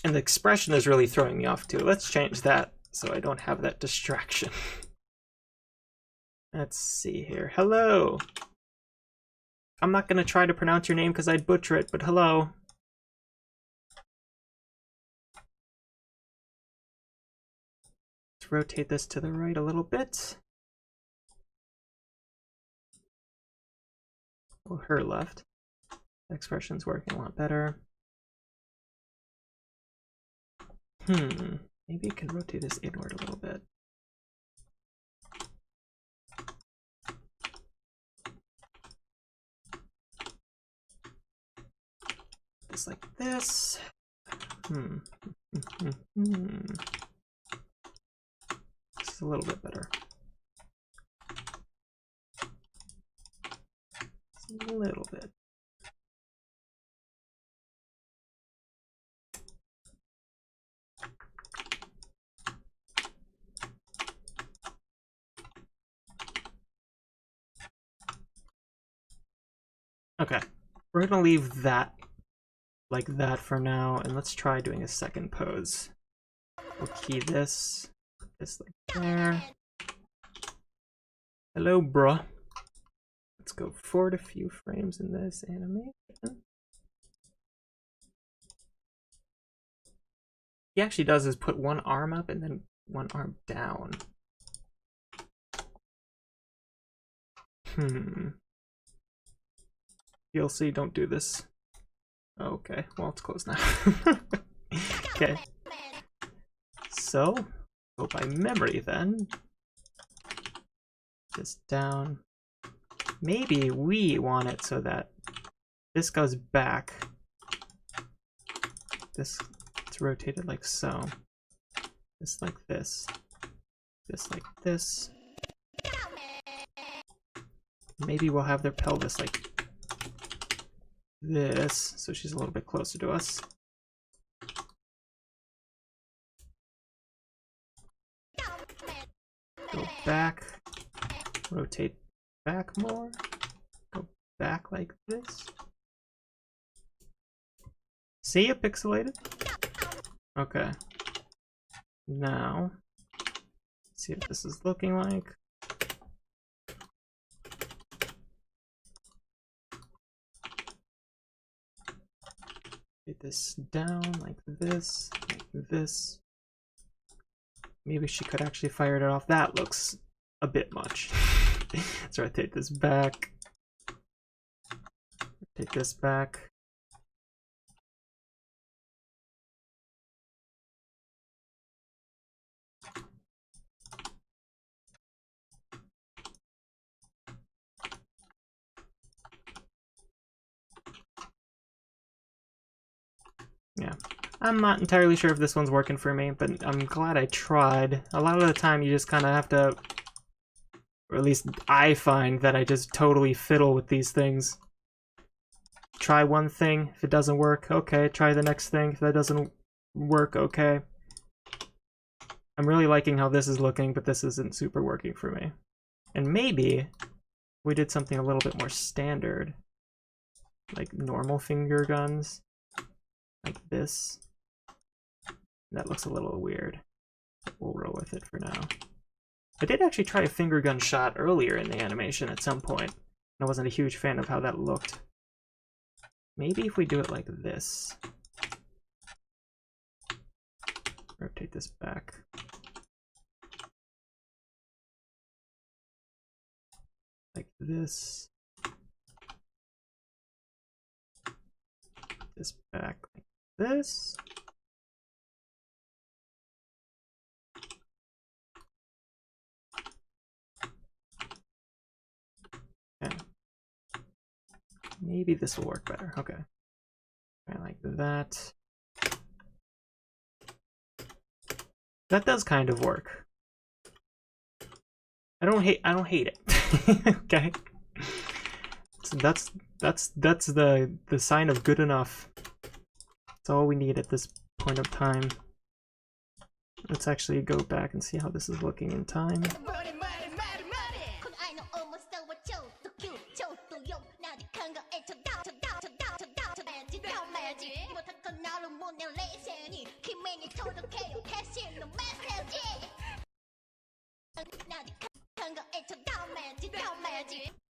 And the expression is really throwing me off too. Let's change that so I don't have that distraction. Let's see here. Hello. I'm not gonna try to pronounce your name because I'd butcher it, but hello. Let's rotate this to the right a little bit. Oh, her left. The expression's working a lot better. Maybe I can rotate this inward a little bit. Just like this. This is a little bit better. Just a little bit. Okay, we're gonna leave that like that for now, and let's try doing a second pose. We'll key this, put this like there. Hello, bruh. Let's go forward a few frames in this animation. He actually does is put one arm up and then one arm down. DLC, don't do this. Okay, well, it's closed now. Okay. so. Go by memory then. This down. Maybe we want it so that this goes back. This, it's rotated like so. This like this. This like this. Maybe we'll have their pelvis like this, so she's a little bit closer to us. Go back, rotate back more, go back like this. See it pixelated? Okay. Now, see what this is looking like. Get this down like this, like this. Maybe she could actually fire it off. That looks a bit much. Let's rotate this back. Rotate this back. Yeah. I'm not entirely sure if this one's working for me, but I'm glad I tried. A lot of the time you just kind of have to, or at least I find that I just totally fiddle with these things. Try one thing, if it doesn't work, okay. Try the next thing, if that doesn't work, okay. I'm really liking how this is looking, but this isn't super working for me. And maybe we did something a little bit more standard, like normal finger guns, like this. That looks a little weird. We'll roll with it for now. I did actually try a finger gun shot earlier in the animation at some point. I wasn't a huge fan of how that looked. Maybe if we do it like this. Rotate this back. Like this. This back like this. Okay. Maybe this will work better. Okay. I like that. That does kind of work. I don't hate it. Okay. So that's the sign of good enough. That's all we need at this point of time. Let's actually go back and see how this is looking in time.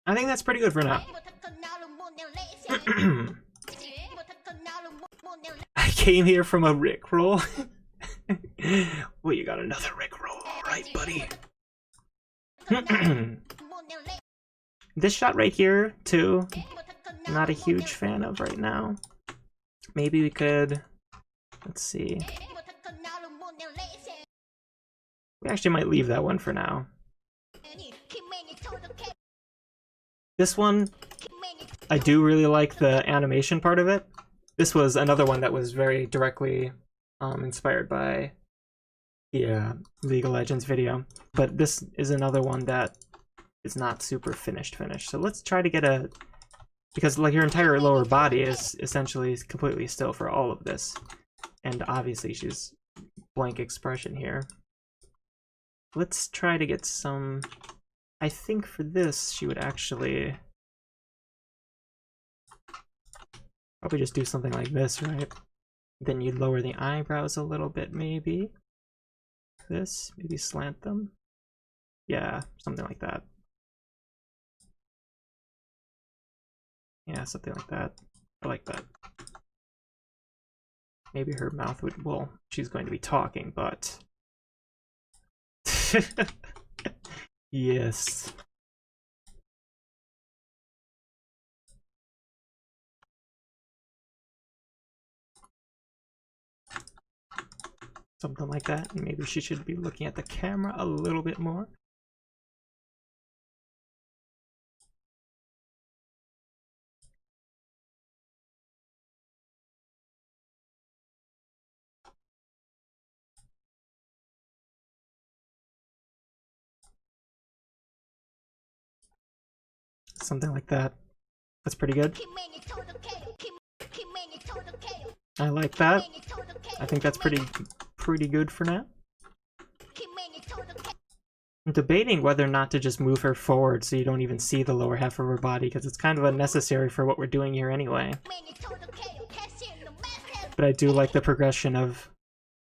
I think that's pretty good for now. I came here from a Rickroll. Well, you got another Rickroll, alright, buddy. This shot right here, too, not a huge fan of right now. Maybe we could, let's see. We actually might leave that one for now. This one, I do really like the animation part of it. This was another one that was very directly inspired by the League of Legends video. But this is another one that is not super finished. So let's try to get a... Because like your entire lower body is essentially completely still for all of this. And obviously she's blank expression here. Let's try to get some... I think for this she would actually... Probably just do something like this, right? Then you'd lower the eyebrows a little bit, maybe. This, maybe slant them. Yeah, something like that. Yeah, something like that. I like that. Maybe her mouth would, well, she's going to be talking, but... Yes. Something like that. Maybe she should be looking at the camera a little bit more. Something like that. That's pretty good. I like that. I think that's pretty good for now. I'm debating whether or not to just move her forward so you don't even see the lower half of her body, because it's kind of unnecessary for what we're doing here anyway. But I do like the progression of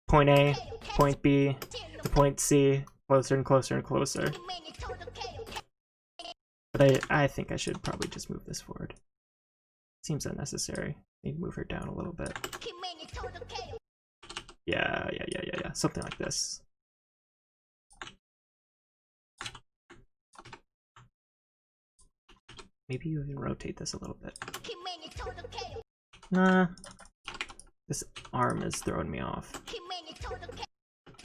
point A, point B, to point C, closer and closer and closer. But I think I should probably just move this forward. Seems unnecessary. Maybe move her down a little bit. Yeah. Something like this. Maybe you even rotate this a little bit. Nah. This arm is throwing me off.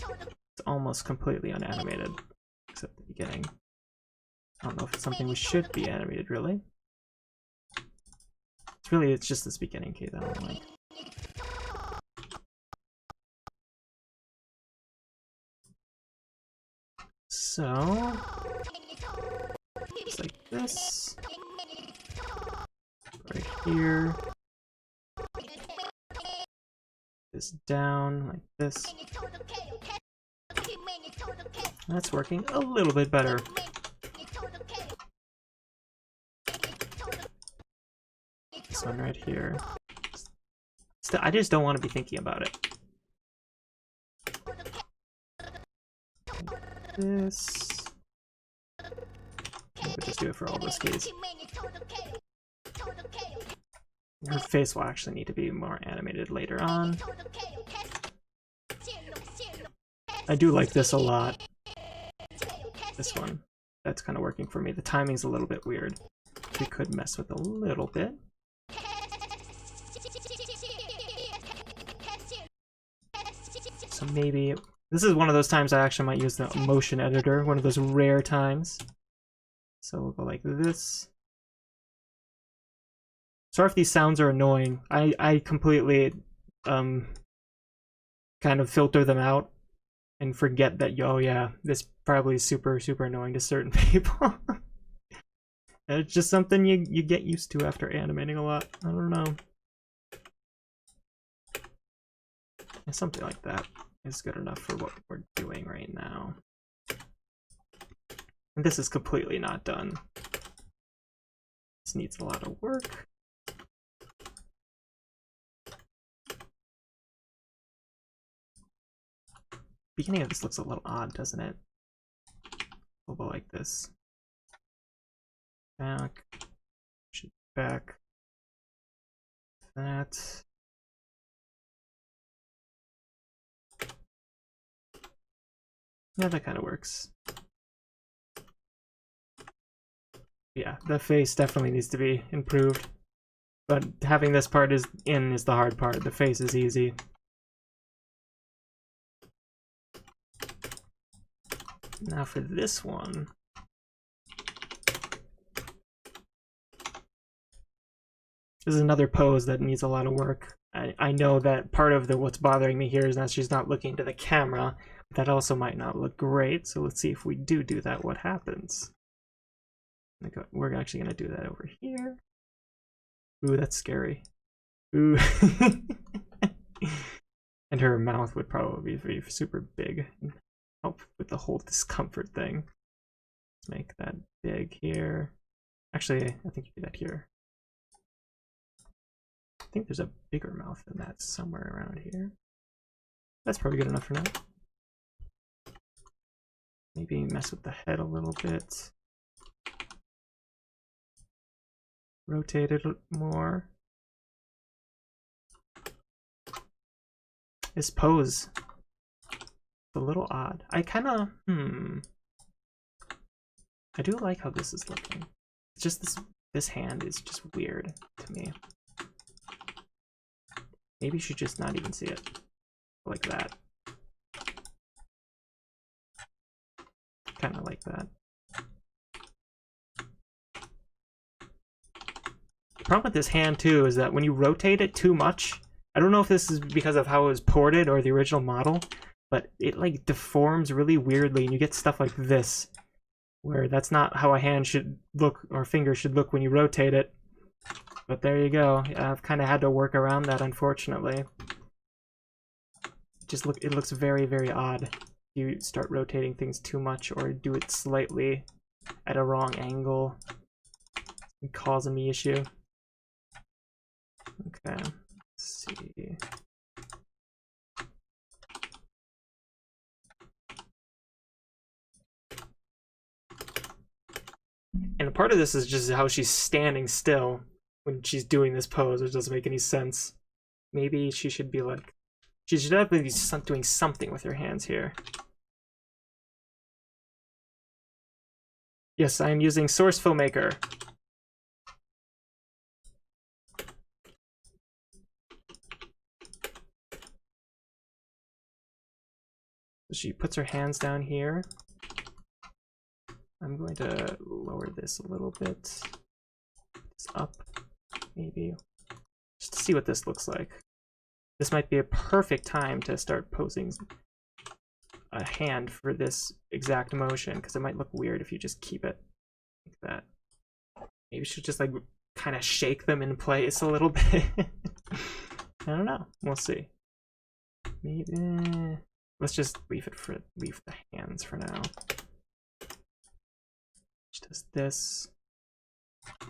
It's almost completely unanimated, except the beginning. I don't know if it's something we should be animated, really. It's just this beginning key that I don't like. So, just like this. Right here. This down, like this. That's working a little bit better. This one right here. Still, I just don't want to be thinking about it. This. We'll just do it for all those keys. Her face will actually need to be more animated later on. I do like this a lot. This one. That's kind of working for me. The timing's a little bit weird. We could mess with a little bit. So maybe this is one of those times I actually might use the motion editor, one of those rare times. So we'll go like this. Sorry if these sounds are annoying. I completely kind of filter them out and forget that, oh yeah, this probably is super annoying to certain people. It's just something you get used to after animating a lot. I don't know. Something like that is good enough for what we're doing right now. And this is completely not done. This needs a lot of work. Beginning of this looks a little odd, doesn't it? We'll go like this. Back. Back. That. Yeah, that kind of works. Yeah, the face definitely needs to be improved. But having this part is the hard part. The face is easy. Now for this one. This is another pose that needs a lot of work. I know that part of what's bothering me here is that she's not looking to the camera. That also might not look great, so let's see if we do that, what happens. We're actually going to do that over here. Ooh, that's scary. Ooh. And her mouth would probably be super big and help with the whole discomfort thing. Let's make that big here. Actually, I think you do that here. I think there's a bigger mouth than that somewhere around here. That's probably good enough for now. Maybe mess with the head a little bit. Rotate it more. This pose is a little odd. I kind of, I do like how this is looking. It's just this hand is just weird to me. Maybe you should just not even see it like that. kind of like that. The problem with this hand too is that when you rotate it too much, I don't know if this is because of how it was ported or the original model, but it like deforms really weirdly and you get stuff like this, where that's not how a hand should look or finger should look when you rotate it. But there you go. I've kind of had to work around that, unfortunately. It looks very, very odd. You start rotating things too much or do it slightly at a wrong angle. It's causing me issue. Okay, let's see. And a part of this is just how she's standing still when she's doing this pose, which doesn't make any sense. Maybe she should be like, she should definitely be doing something with her hands here. Yes, I am using Source Filmmaker. She puts her hands down here. I'm going to lower this a little bit. It's up, maybe. Just to see what this looks like. This might be a perfect time to start posing a hand for this exact motion, because it might look weird if you just keep it like that. Maybe you should just like kind of shake them in place a little bit. I don't know. We'll see. Maybe let's just leave the hands for now. Just this.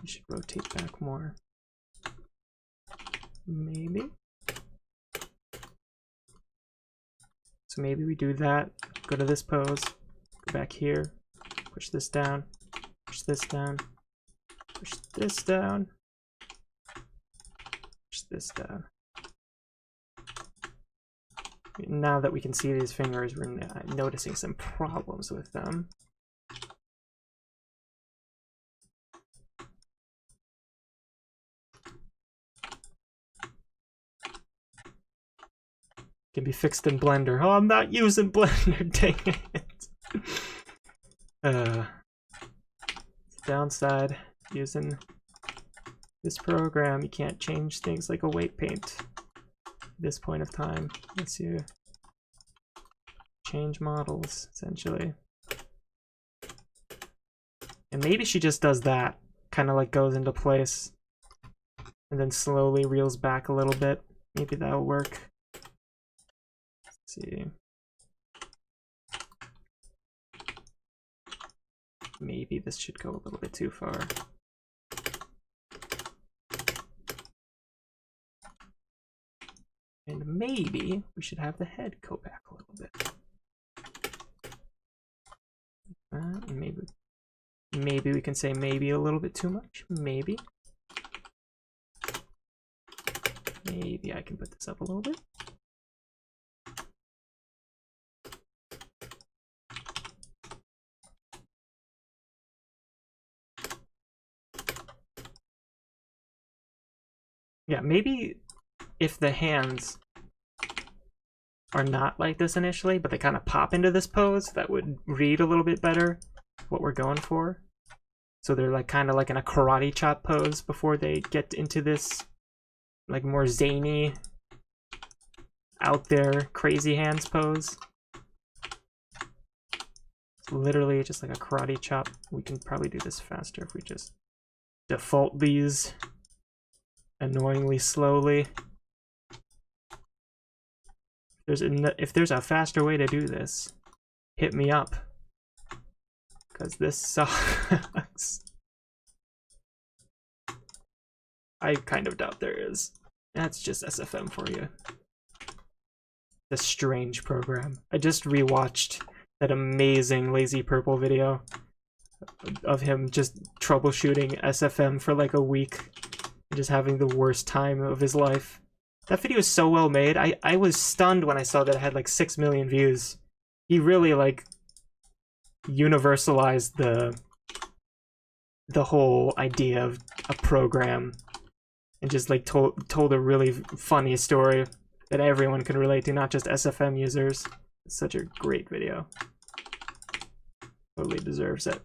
You should rotate back more. Maybe. So maybe we do that. Go to this pose. Go back here. Push this down. Push this down. Push this down. Push this down. Now that we can see these fingers, we're noticing some problems with them. Can be fixed in Blender. Oh, I'm not using Blender, dang it. Downside, using this program, you can't change things like a weight paint at this point of time. Let's you change models, essentially. And maybe she just does that, kind of like goes into place, and then slowly reels back a little bit. Maybe that'll work. See. Maybe this should go a little bit too far. And maybe we should have the head go back a little bit. Maybe we can say maybe a little bit too much. Maybe. Maybe I can put this up a little bit. Yeah, maybe if the hands are not like this initially, but they kind of pop into this pose, that would read a little bit better what we're going for. So they're like kind of like in a karate chop pose before they get into this like more zany, out there, crazy hands pose. It's literally just like a karate chop. We can probably do this faster if we just default these annoyingly slowly. If there's a faster way to do this, hit me up, because this sucks. I kind of doubt there is. That's just SFM for you. The strange program. I just rewatched that amazing Lazy Purple video of him just troubleshooting SFM for like a week. Just having the worst time of his life. That video is so well made. I was stunned when I saw that it had like 6 million views. He really like universalized the whole idea of a program and just like told a really funny story that everyone can relate to, not just SFM users. It's such a great video. Totally deserves it.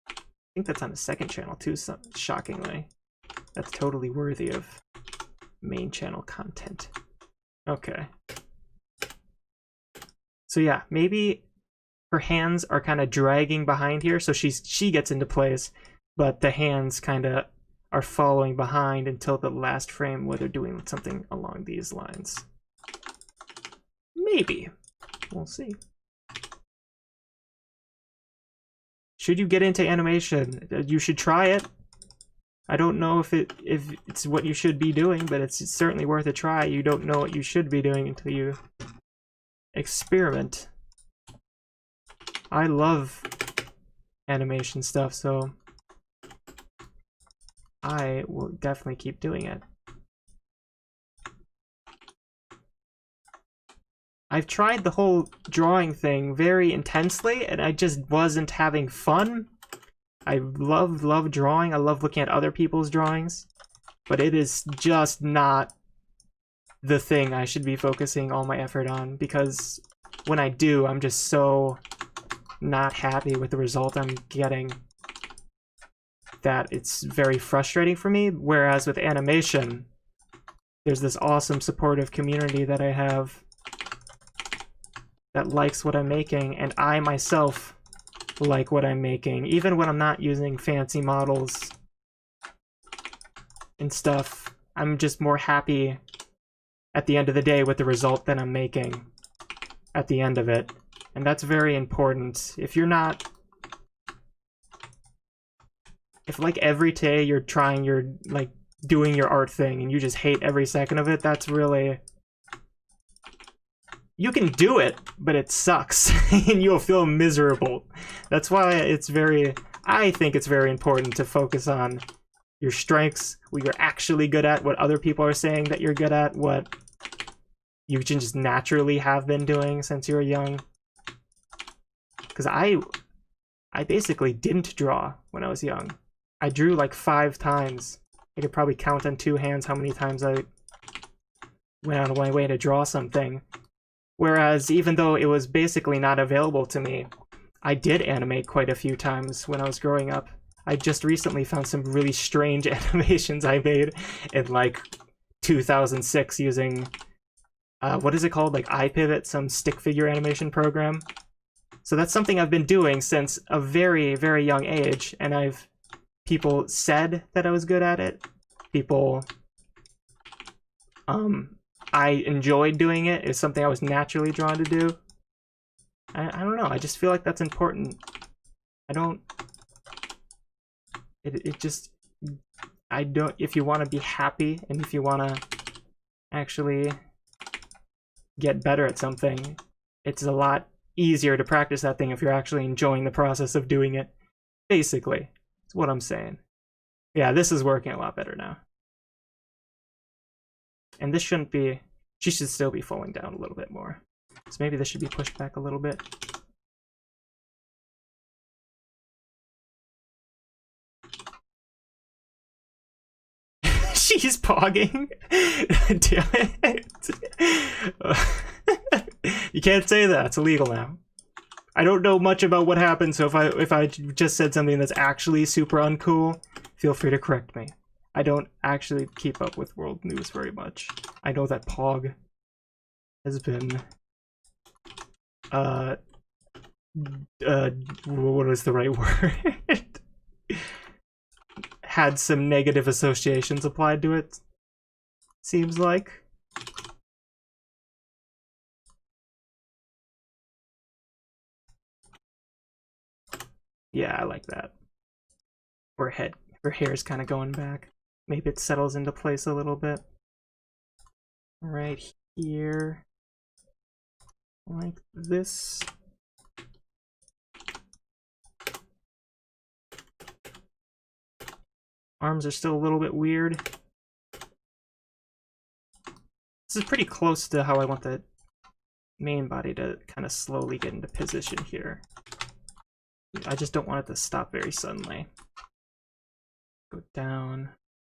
I think that's on the second channel too, so shockingly. That's totally worthy of main channel content. Okay. So yeah, maybe her hands are kind of dragging behind here, so she gets into place, but the hands kind of are following behind until the last frame where they're doing something along these lines. Maybe. We'll see. Should you get into animation? You should try it. I don't know if it's what you should be doing, but it's certainly worth a try. You don't know what you should be doing until you experiment. I love animation stuff, so I will definitely keep doing it. I've tried the whole drawing thing very intensely, and I just wasn't having fun. I love drawing. I love looking at other people's drawings, but it is just not the thing I should be focusing all my effort on, because when I do, I'm just so not happy with the result I'm getting that it's very frustrating for me. Whereas with animation, there's this awesome supportive community that I have that likes what I'm making, and I myself like what I'm making, even when I'm not using fancy models and stuff. I'm just more happy at the end of the day with the result that I'm making at the end of it. And that's very important. If you're not... If like every day you're trying your, like, doing your art thing and you just hate every second of it, that's really... You can do it, but it sucks, and you'll feel miserable. That's why it's very... I think it's very important to focus on your strengths, what you're actually good at, what other people are saying that you're good at, what you can just naturally have been doing since you were young. Because I basically didn't draw when I was young. I drew like 5 times. I could probably count on 2 hands how many times I went out of my way to draw something. Whereas even though it was basically not available to me, I did animate quite a few times when I was growing up. I just recently found some really strange animations I made in like 2006 using, what is it called? Like iPivot, some stick figure animation program. So that's something I've been doing since a very, very young age, and people said that I was good at it. People, I enjoyed doing it. It's something I was naturally drawn to do. I don't know, I just feel like that's important. If you want to be happy and if you want to actually get better at something, it's a lot easier to practice that thing if you're actually enjoying the process of doing it. Basically, that's what I'm saying. Yeah, this is working a lot better now. And this shouldn't be... She should still be falling down a little bit more. So maybe this should be pushed back a little bit. She's pogging. Damn it. You can't say that. It's illegal now. I don't know much about what happened, so if I just said something that's actually super uncool, feel free to correct me. I don't actually keep up with world news very much. I know that Pog has been what is the right word? Had some negative associations applied to it, seems like. Yeah, I like that. Her hair is kind of going back. Maybe it settles into place a little bit. Right here. Like this. Arms are still a little bit weird. This is pretty close to how I want the main body to kind of slowly get into position here. I just don't want it to stop very suddenly. Go down.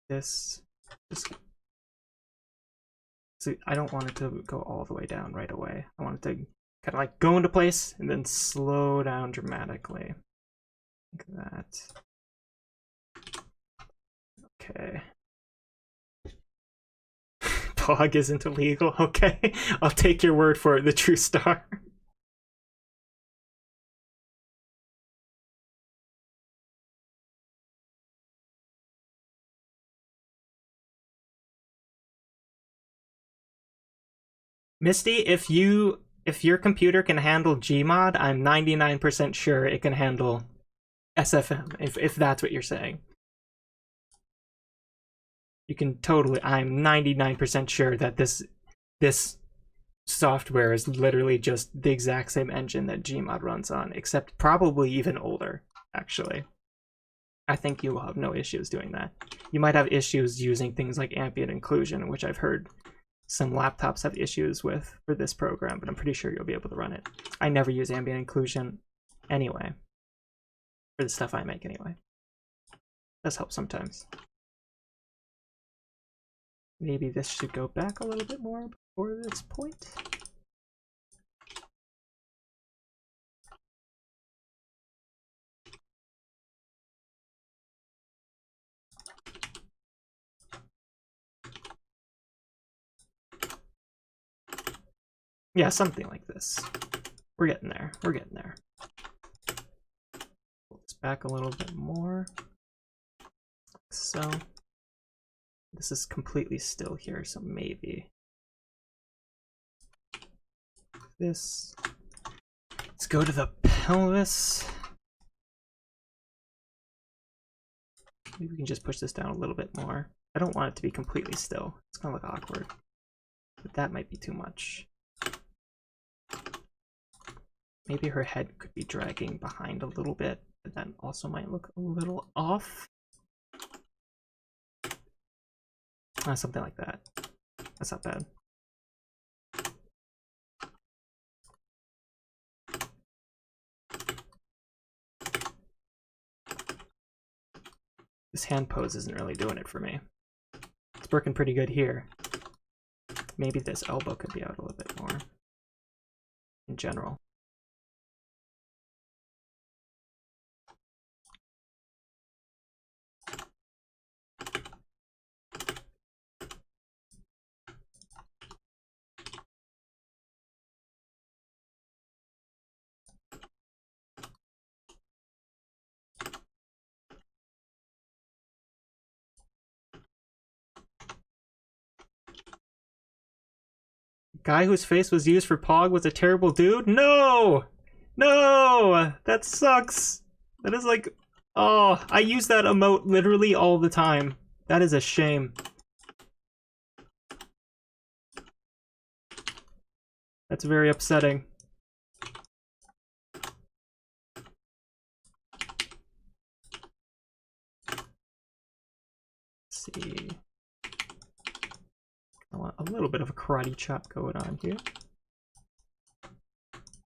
This. See, I don't want it to go all the way down right away. I want it to kind of like go into place and then slow down dramatically. Like that. Okay. Pog isn't illegal. Okay. I'll take your word for it, the true star. Misty, if your computer can handle Gmod, I'm 99% sure it can handle SFM, if that's what you're saying. You can totally, I'm 99% sure that this software is literally just the exact same engine that Gmod runs on, except probably even older, actually. I think you will have no issues doing that. You might have issues using things like ambient occlusion, which I've heard some laptops have issues with for this program, but I'm pretty sure you'll be able to run it. I never use ambient occlusion anyway, for the stuff I make anyway. Does help sometimes. Maybe this should go back a little bit more before this point. Yeah, something like this. We're getting there. We're getting there. Pull this back a little bit more. Like so. This is completely still here, so maybe. This. Let's go to the pelvis. Maybe we can just push this down a little bit more. I don't want it to be completely still. It's gonna look awkward. But that might be too much. Maybe her head could be dragging behind a little bit, but that also might look a little off. Something like that. That's not bad. This hand pose isn't really doing it for me. It's working pretty good here. Maybe this elbow could be out a little bit more in general. Guy whose face was used for Pog was a terrible dude? No! No! That sucks! That is like... Oh, I use that emote literally all the time. That is a shame. That's very upsetting. Let's see... I want a little bit of a karate chop going on here.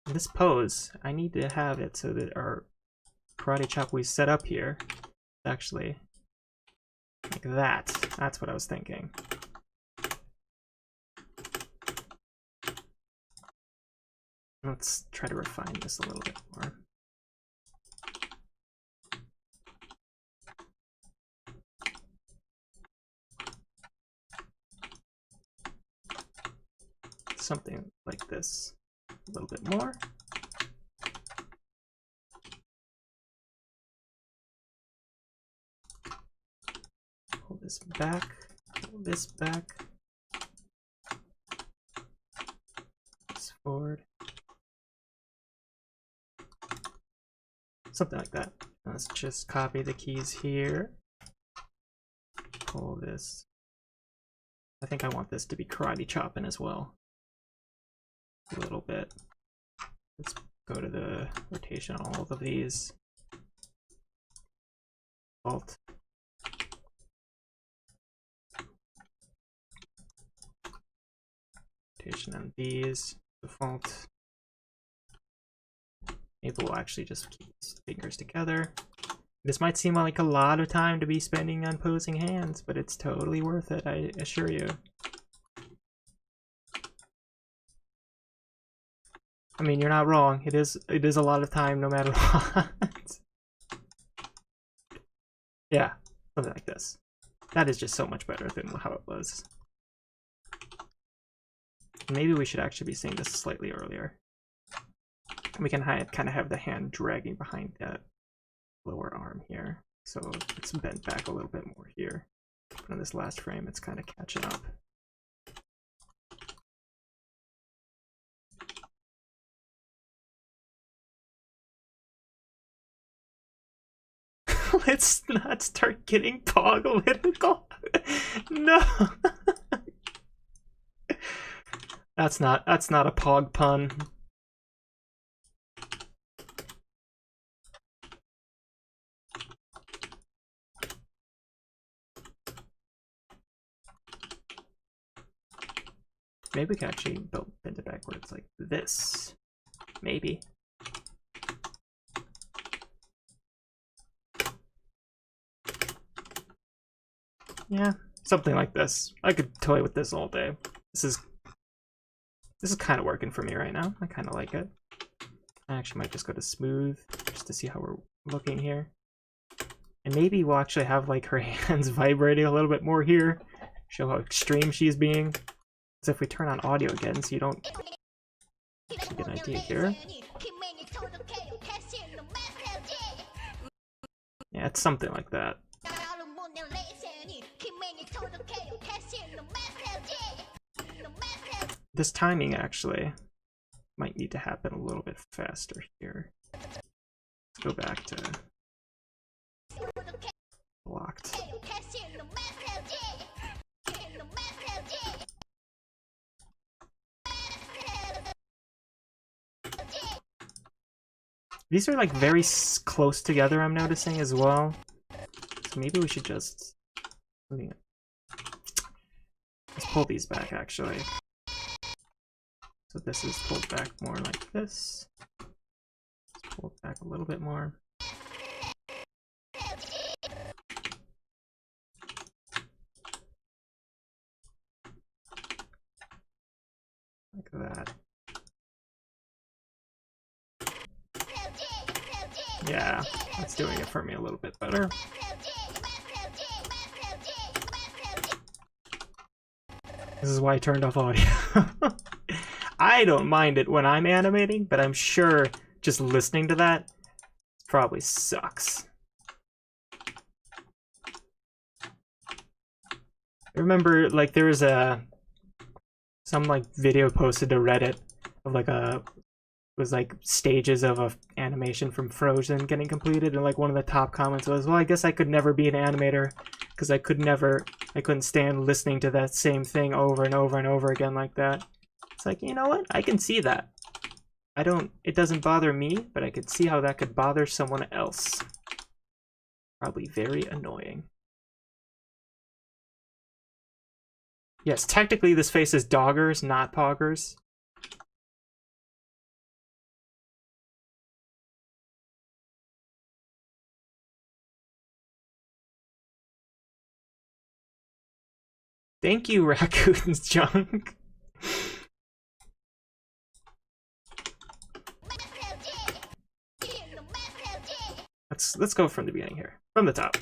This pose, I need to have it so that our karate chop we set up here is actually like that. That's what I was thinking. Let's try to refine this a little bit more. Something like this, a little bit more. Pull this back, pull this back. This forward. Something like that. Let's just copy the keys here. Pull this. I think I want this to be karate chopping as well. A little bit. Let's go to the rotation on all of these. Alt. Rotation on these. Default. Maybe we'll actually just keep these fingers together. This might seem like a lot of time to be spending on posing hands, but it's totally worth it, I assure you. I mean, you're not wrong. It is a lot of time no matter what. Yeah, something like this. That is just so much better than how it was. Maybe we should actually be seeing this slightly earlier. We can kind of have the hand dragging behind that lower arm here. So it's bent back a little bit more here. But in this last frame, it's kind of catching up. Let's not start getting political. No. That's not a pog pun. Maybe we can actually bend it backwards like this. Maybe. Yeah, something like this. I could toy with this all day. This is kind of working for me right now. I kind of like it. I actually might just go to smooth just to see how we're looking here. And maybe we'll actually have like her hands vibrating a little bit more here. Show how extreme she's being. So if we turn on audio again, so you don't get an idea here. Yeah, it's something like that. This timing actually might need to happen a little bit faster here. Let's go back to blocked. These are like very close together, I'm noticing as well. So maybe we should just... Let's pull these back actually. So this is pulled back more like this. Let's pull it back a little bit more. Like that. Yeah, that's doing it for me a little bit better. This is why I turned off audio. I don't mind it when I'm animating, but I'm sure just listening to that probably sucks. I remember, like, there was some like video posted to Reddit of like was like stages of a animation from Frozen getting completed, and like one of the top comments was, well, I guess I could never be an animator because I couldn't stand listening to that same thing over and over and over again like that. It's like, you know what? I can see that. It doesn't bother me, but I could see how that could bother someone else. Probably very annoying. Yes, technically this face is doggers, not poggers. Thank you, Raccoon's Junk. Let's go from the beginning here, from the top.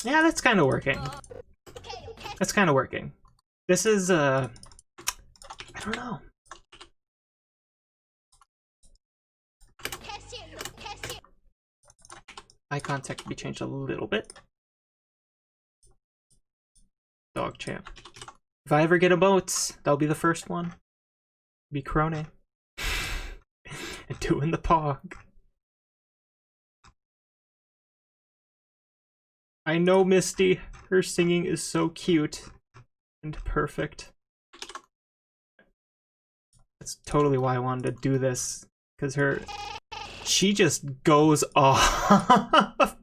Yeah, that's kind of working. That's kind of working. This is, I don't know. Eye contact can be changed a little bit. Dog champ. If I ever get emotes, that'll be the first one. Be Krone. And doing the pog. I know Misty. Her singing is so cute and perfect. That's totally why I wanted to do this, because she just goes off.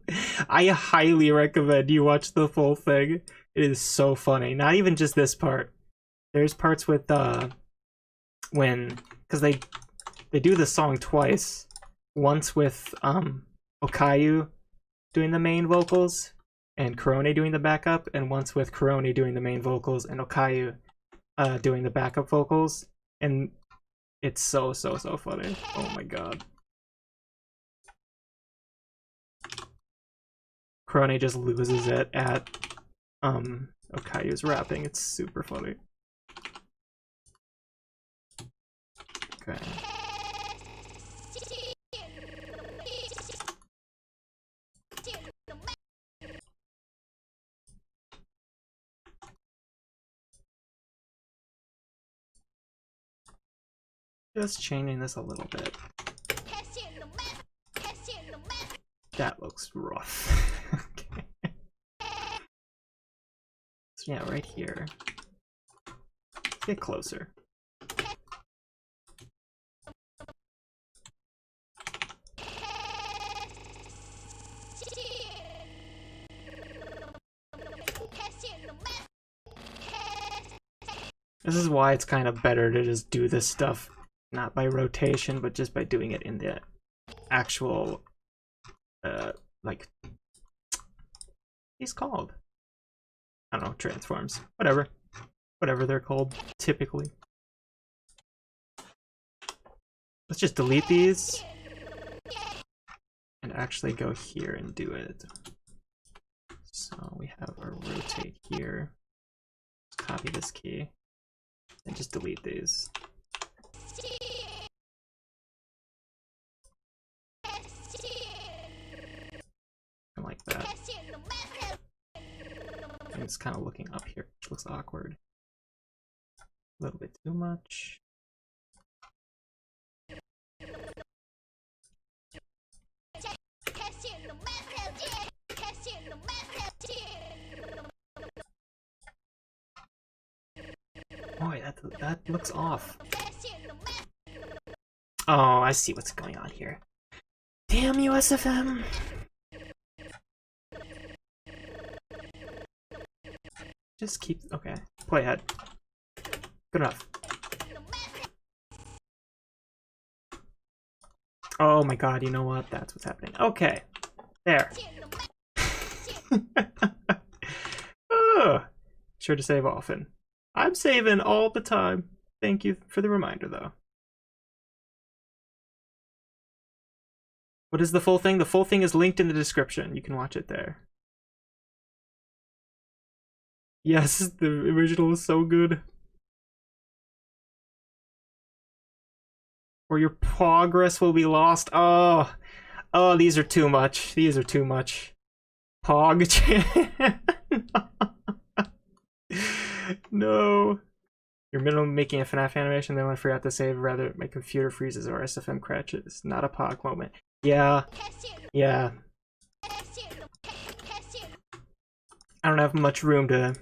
I highly recommend you watch the full thing. It is so funny. Not even just this part. There's parts with when, because they do the song twice. Once with Okayu doing the main vocals and Kurone doing the backup, and once with Kurone doing the main vocals and Okayu doing the backup vocals. And it's so funny. Oh my god. Kurone just loses it at Okayu's rapping. It's super funny. Okay. Just changing this a little bit. That looks rough. Okay. So yeah, right here. Let's get closer. This is why it's kind of better to just do this stuff not by rotation, but just by doing it in the actual, like, he's called. I don't know, transforms. Whatever. Whatever they're called, typically. Let's just delete these and actually go here and do it. So we have our rotate here. Let's copy this key and just delete these. Like that. And it's kind of looking up here, which looks awkward. A little bit too much. Boy, that looks off. Oh, I see what's going on here. Damn you, SFM! Just keep, okay, play ahead. Good enough. Oh my god, you know what? That's what's happening. Okay, there. Oh, sure to save often. I'm saving all the time. Thank you for the reminder, though. What is the full thing? The full thing is linked in the description. You can watch it there. Yes, the original is so good. Or your progress will be lost. Oh, oh, these are too much. These are too much. Pog. No. Your minimum making a FNAF animation, then when I forgot to save, rather my computer freezes or SFM crashes. Not a Pog moment. Yeah. Yeah. I don't have much room to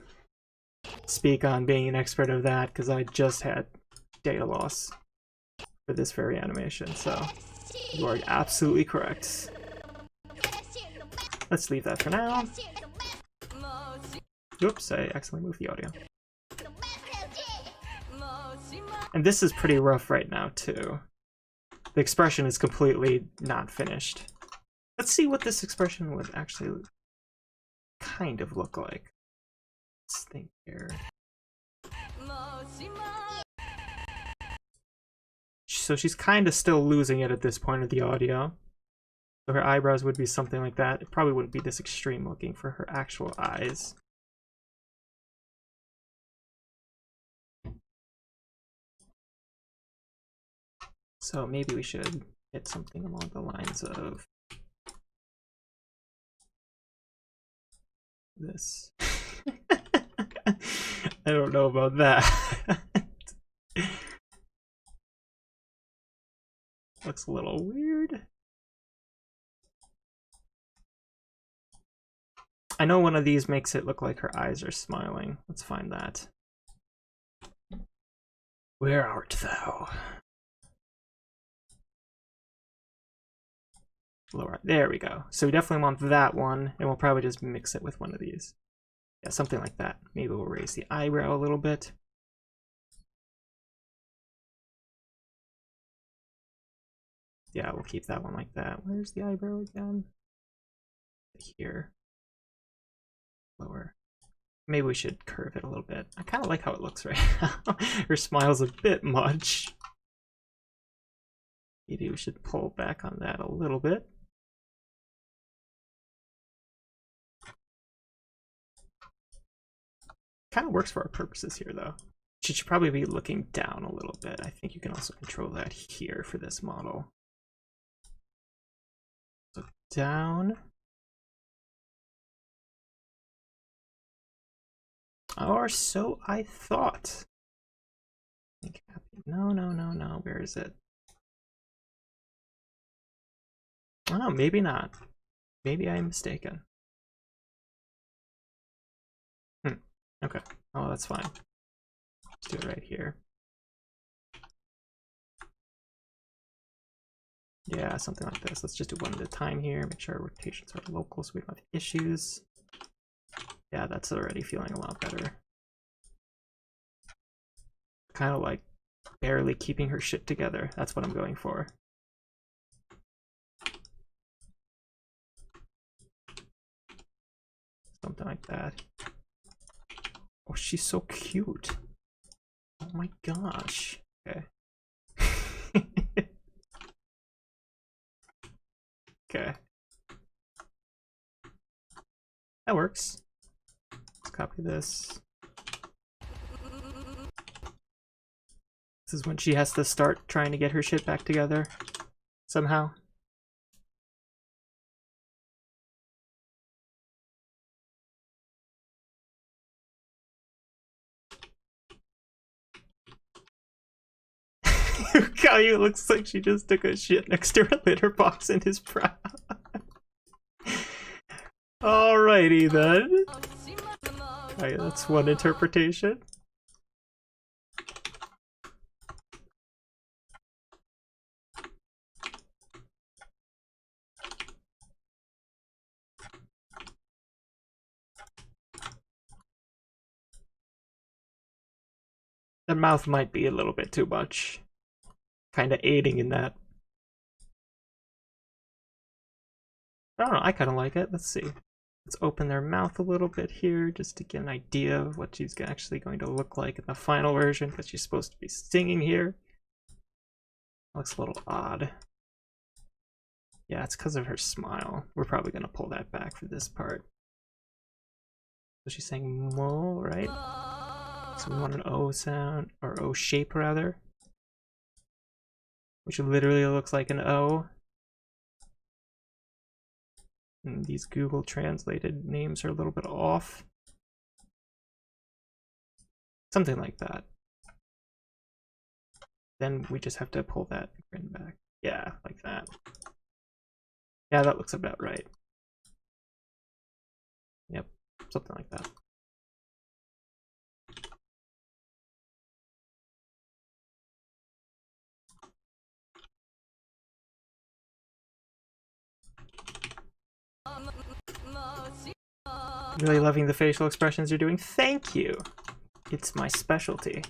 speak on being an expert of that because I just had data loss for this very animation, so you are absolutely correct. Let's leave that for now. Oops, I accidentally moved the audio. And this is pretty rough right now too. The expression is completely not finished. Let's see what this expression would actually kind of look like. Let's think here. So she's kind of still losing it at this point of the audio. So her eyebrows would be something like that. It probably wouldn't be this extreme looking for her actual eyes. So maybe we should hit something along the lines of this. I don't know about that. Looks a little weird. I know one of these makes it look like her eyes are smiling. Let's find that. Where art thou? lower. There we go. So we definitely want that one, and we'll probably just mix it with one of these. Yeah, something like that. Maybe we'll raise the eyebrow a little bit. Yeah, we'll keep that one like that. Where's the eyebrow again? Here. Lower. Maybe we should curve it a little bit. I kind of like how it looks right now. Her smile's a bit much. Maybe we should pull back on that a little bit. Kind of works for our purposes here, though. She should probably be looking down a little bit. I think you can also control that here for this model. So down. Or so I thought. No, no, no, no. Where is it? Oh, maybe not. Maybe I'm mistaken. Okay. Oh, that's fine. Let's do it right here. Yeah, something like this. Let's just do one at a time here. Make sure our rotations are local so we don't have issues. Yeah, that's already feeling a lot better. Kind of like barely keeping her shit together. That's what I'm going for. Something like that. Oh, she's so cute. Oh my gosh. Okay. Okay. That works. Let's copy this. This is when she has to start trying to get her shit back together somehow. Caillou looks like she just took a shit next to her litter box in his brow. Alrighty then. Alright, that's one interpretation. The mouth might be a little bit too much. Kind of aiding in that. I don't know, I kind of like it. Let's see. Let's open their mouth a little bit here just to get an idea of what she's actually going to look like in the final version, because she's supposed to be singing here. Looks a little odd. Yeah, it's because of her smile. We're probably going to pull that back for this part. So she's saying mo, right? So we want an O sound, or O shape rather, which literally looks like an O. And these Google translated names are a little bit off. Something like that. Then we just have to pull that grin back. Yeah, like that. Yeah, that looks about right. Yep, something like that. Really loving the facial expressions you're doing. Thank you. It's my specialty.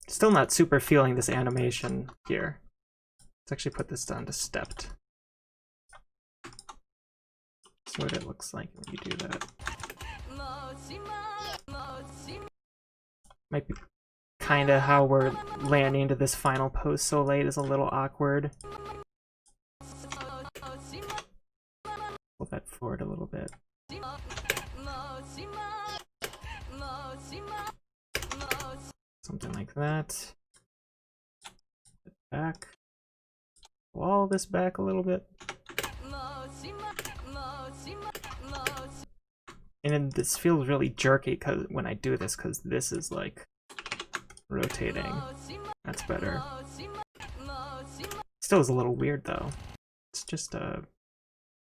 Still not super feeling this animation here. Let's actually put this down to stepped. That's what it looks like when you do that. Might be kind of how we're landing into this final pose so late is a little awkward. Pull that forward a little bit. Something like that. Back. Pull all this back a little bit. And then this feels really jerky when I do this, because this is like rotating. That's better. Still is a little weird though. It's just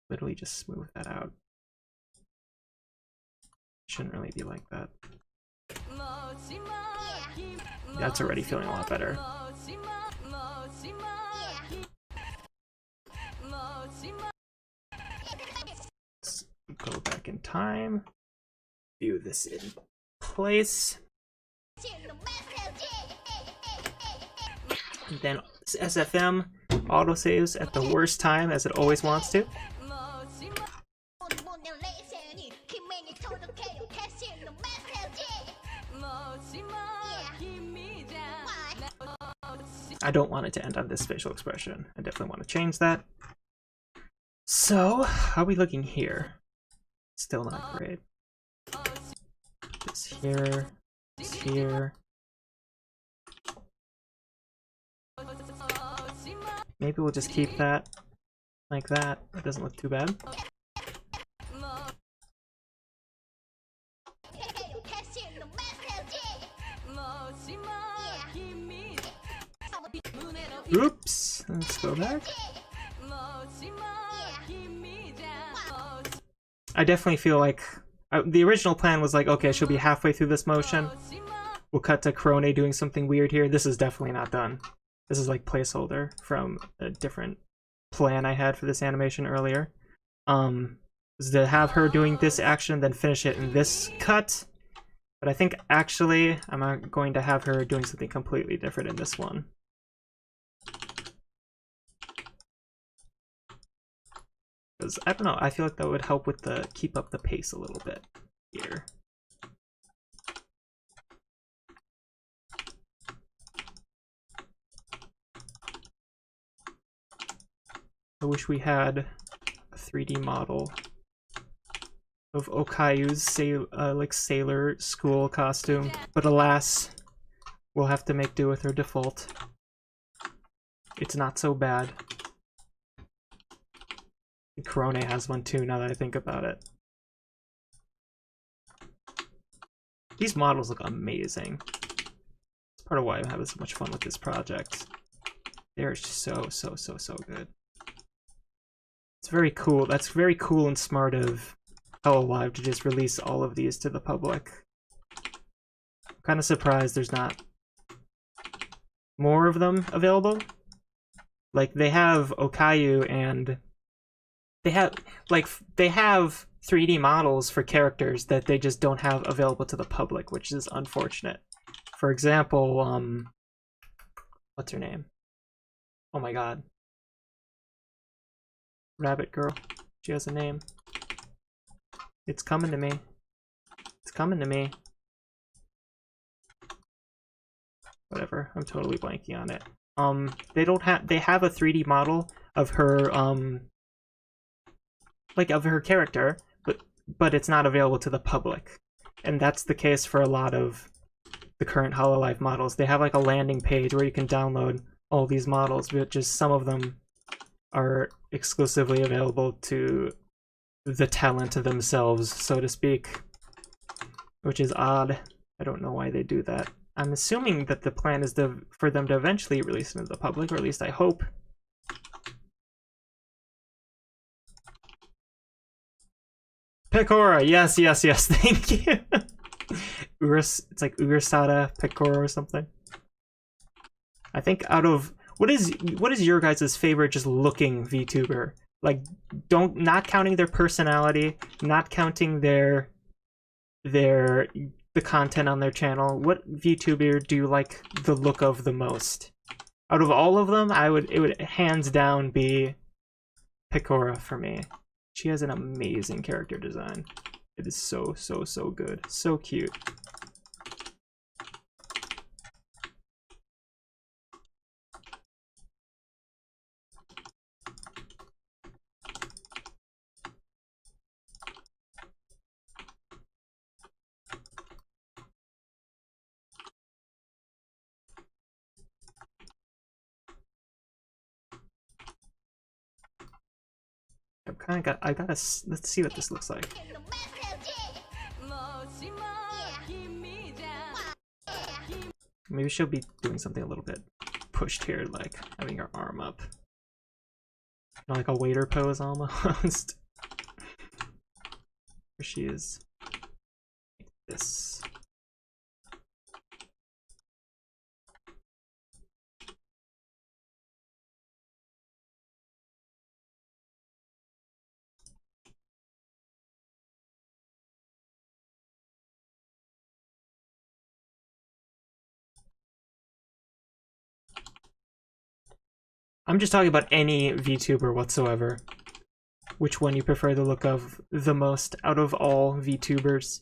literally just smooth that out. Shouldn't really be like that. That's already feeling a lot better. Let's go back in time. View this in place. And then SFM autosaves at the worst time, as it always wants to. I don't want it to end on this facial expression. I definitely want to change that. So, how are we looking here? Still not great. This here, this here. Maybe we'll just keep that like that. That doesn't look too bad. Oops, let's go back. I definitely feel like the original plan was like, okay, she'll be halfway through this motion. We'll cut to Krone doing something weird here. This is definitely not done. This is like placeholder from a different plan I had for this animation earlier. Is to have her doing this action, then finish it in this cut. But I think actually I'm going to have her doing something completely different in this one. Because, I don't know, I feel like that would help with the keep up the pace a little bit here. I wish we had a 3D model of Okayu's like sailor school costume, but alas, we'll have to make do with her default. It's not so bad. Krone has one too, now that I think about it. These models look amazing. It's part of why I'm having so much fun with this project. They're so good. It's very cool. That's very cool and smart of Hololive to just release all of these to the public. I'm kind of surprised there's not more of them available. Like, they have Okayu and they have 3D models for characters that they just don't have available to the public, which is unfortunate. For example, what's her name? Oh my god. Rabbit Girl. She has a name. It's coming to me. It's coming to me. Whatever, I'm totally blanking on it. They have a 3D model of her, like of her character, but it's not available to the public. And that's the case for a lot of the current Hololive models. They have like a landing page where you can download all these models, but just some of them are exclusively available to the talent themselves, so to speak, which is odd. I don't know why they do that. I'm assuming that the plan is for them to eventually release it to the public, or at least I hope. Pecora, yes, thank you. It's like Urasada Pecora or something. I think out of what is your guys' favorite just looking VTuber? Like, not counting their personality, not counting the content on their channel. What VTuber do you like the look of the most? Out of all of them, it would hands down be Pecora for me. She has an amazing character design. It is so good. So cute. Let's see what this looks like. Maybe she'll be doing something a little bit pushed here, like having her arm up. Like a waiter pose almost. There she is. this. I'm just talking about any VTuber whatsoever. Which one you prefer the look of the most out of all VTubers?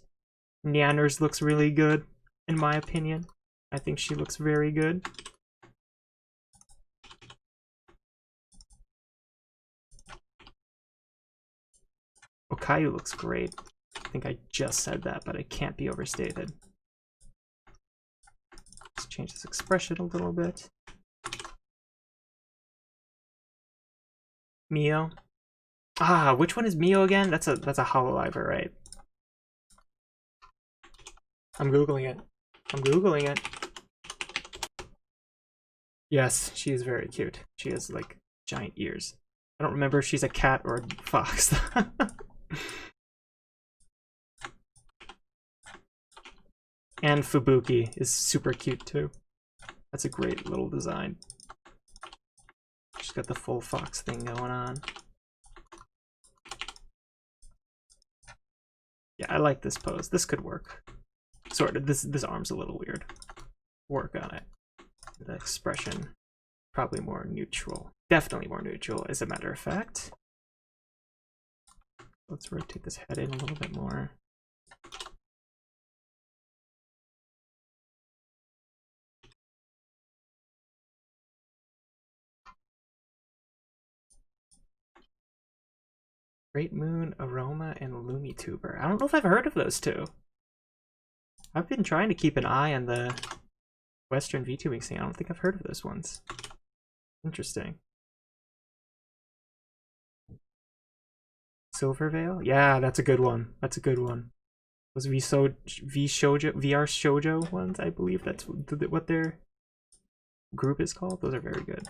Nyanners looks really good, in my opinion. I think she looks very good. Okayu looks great. I think I just said that, but it can't be overstated. Let's change this expression a little bit. Mio. Ah, which one is Mio again? That's a Hololiver, right? I'm googling it. I'm googling it. Yes, she is very cute. She has like giant ears. I don't remember if she's a cat or a fox. And Fubuki is super cute too. That's a great little design. She's got the full fox thing going on. Yeah, I like this pose. This could work. Sort of. This arm's a little weird. Work on it. The expression, probably more neutral. Definitely more neutral, as a matter of fact. Let's rotate this head in a little bit more. Great Moon, Aroma, and LumiTuber. I don't know if I've heard of those two. I've been trying to keep an eye on the Western VTubing scene. I don't think I've heard of those ones. Interesting. Silverveil? Yeah, that's a good one. That's a good one. Those VR Shoujo ones, I believe that's what their group is called. Those are very good.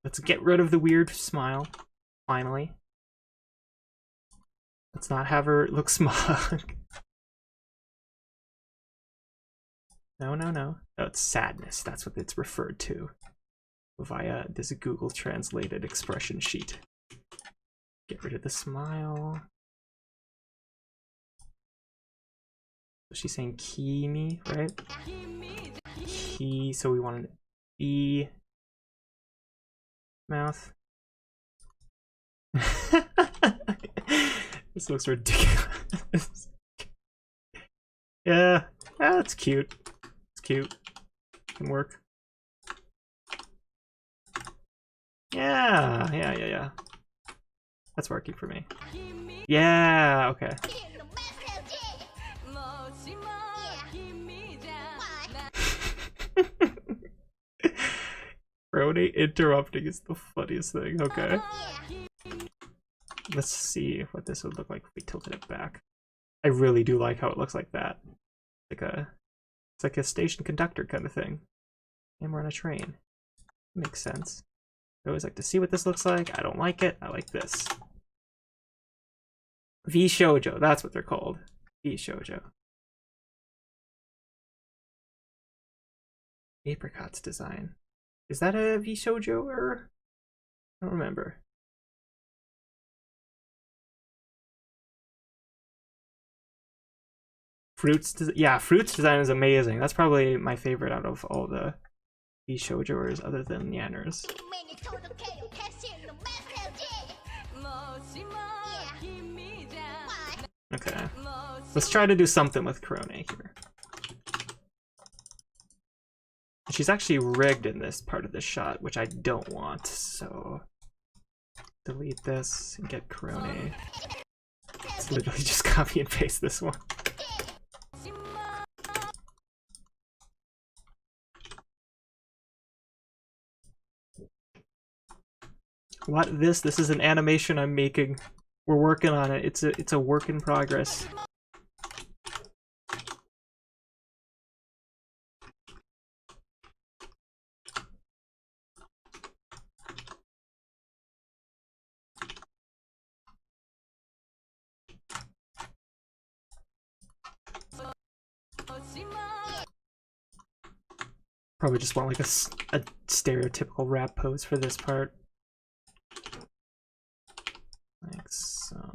Let's get rid of the weird smile, finally. Let's not have her look smug. No, no, no. Oh, it's sadness. That's what it's referred to via this Google translated expression sheet. Get rid of the smile. She's saying Kimi, right? Ki, so we want an E mouth. This looks ridiculous. Yeah, that's cute. It's cute. Can work. Yeah. That's working for me. Yeah, okay. Brody interrupting is the funniest thing. Okay. Let's see what this would look like if we tilted it back. I really do like how it looks like that. It's like a station conductor kind of thing. And we're on a train. Makes sense. I always like to see what this looks like. I don't like it. I like this. V Shoujo, that's what they're called. V Shoujo. Apricot's design. Is that a V Shoujo or? I don't remember. Fruits design is amazing. That's probably my favorite out of all the V Shoujoers other than Nyanners. Okay. Let's try to do something with Kurone here. She's actually rigged in this part of the shot, which I don't want, so delete this and get Kurone. Let's literally just copy and paste this one. What this? This is an animation I'm making. We're working on it. It's a work in progress. Probably just want like a stereotypical rap pose for this part. Like so.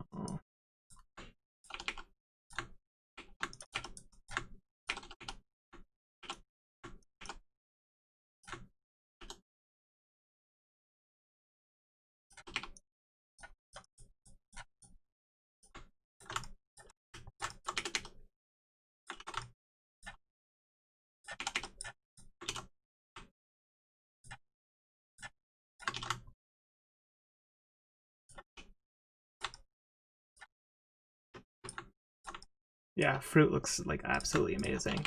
Yeah, fruit looks like absolutely amazing.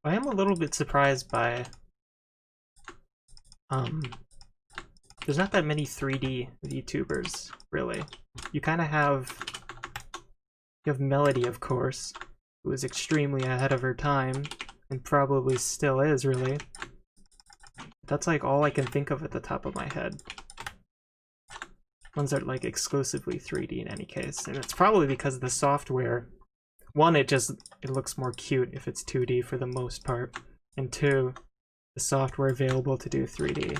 I am a little bit surprised by there's not that many 3D VTubers, really. You kind of have Melody, of course, who is extremely ahead of her time and probably still is, really. That's like all I can think of at the top of my head. Ones that are like exclusively 3D in any case, and it's probably because of the software. One, it looks more cute if it's 2D for the most part, and two, the software available to do 3D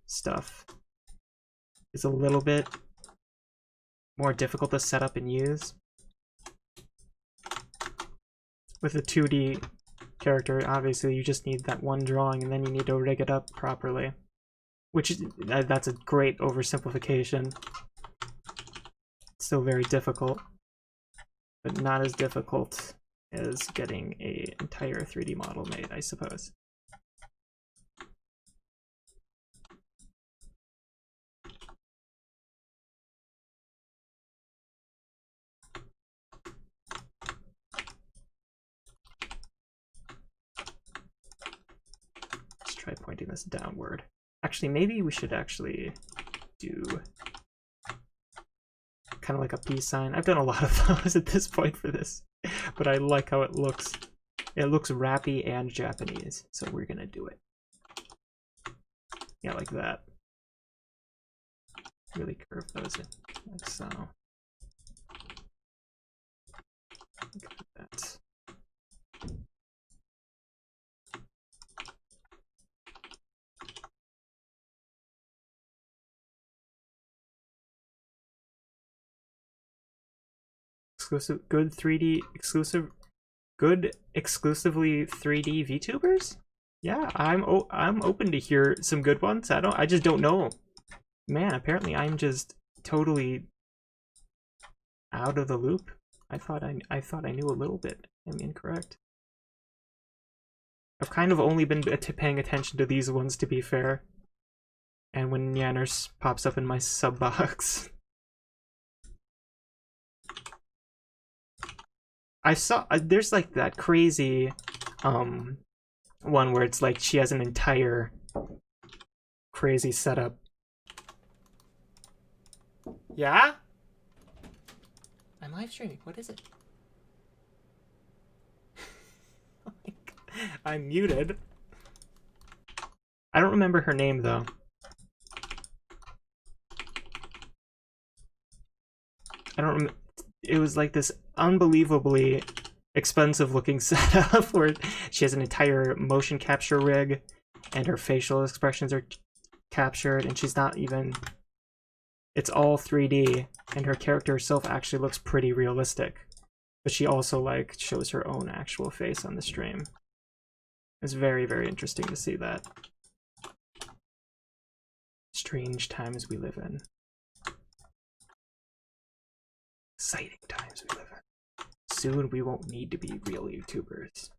stuff is a little bit more difficult to set up and use. With a 2D character, obviously you just need that one drawing and then you need to rig it up properly. Which is, that's a great oversimplification. It's still very difficult, but not as difficult as getting an entire 3D model made, I suppose. Let's try pointing this downward. Actually, maybe we should actually do kind of like a peace sign. I've done a lot of those at this point for this, but I like how it looks. It looks rappy and Japanese, so we're gonna do it. Yeah, like that. Really curve those in, like so. Look at that. Exclusive, good 3D, good exclusively 3D VTubers? Yeah, I'm open to hear some good ones. I just don't know. Man, apparently I'm just totally out of the loop. I thought I knew a little bit. I'm incorrect. I've kind of only been paying attention to these ones, to be fair. And when Yanners pops up in my sub box. I saw there's like that crazy one where it's like she has an entire crazy setup. Yeah? I'm live streaming. What is it? I'm muted. I don't remember her name though. I don't remember. It was like this unbelievably expensive looking setup where she has an entire motion capture rig and her facial expressions are captured and she's not even, it's all 3D and her character herself actually looks pretty realistic, but she also like shows her own actual face on the stream. It's very, very interesting to see that. Strange times we live in. Exciting times we live in. Soon we won't need to be real YouTubers.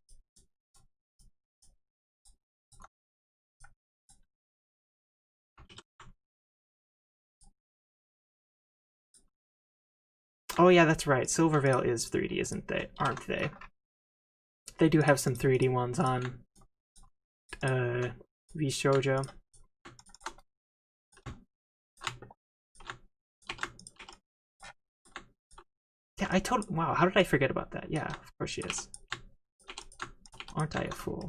Oh yeah, that's right. Silvervale is 3D, isn't they? Aren't they? They do have some 3D ones on VShoujo. Yeah, wow, how did I forget about that? Yeah, of course she is. Aren't I a fool?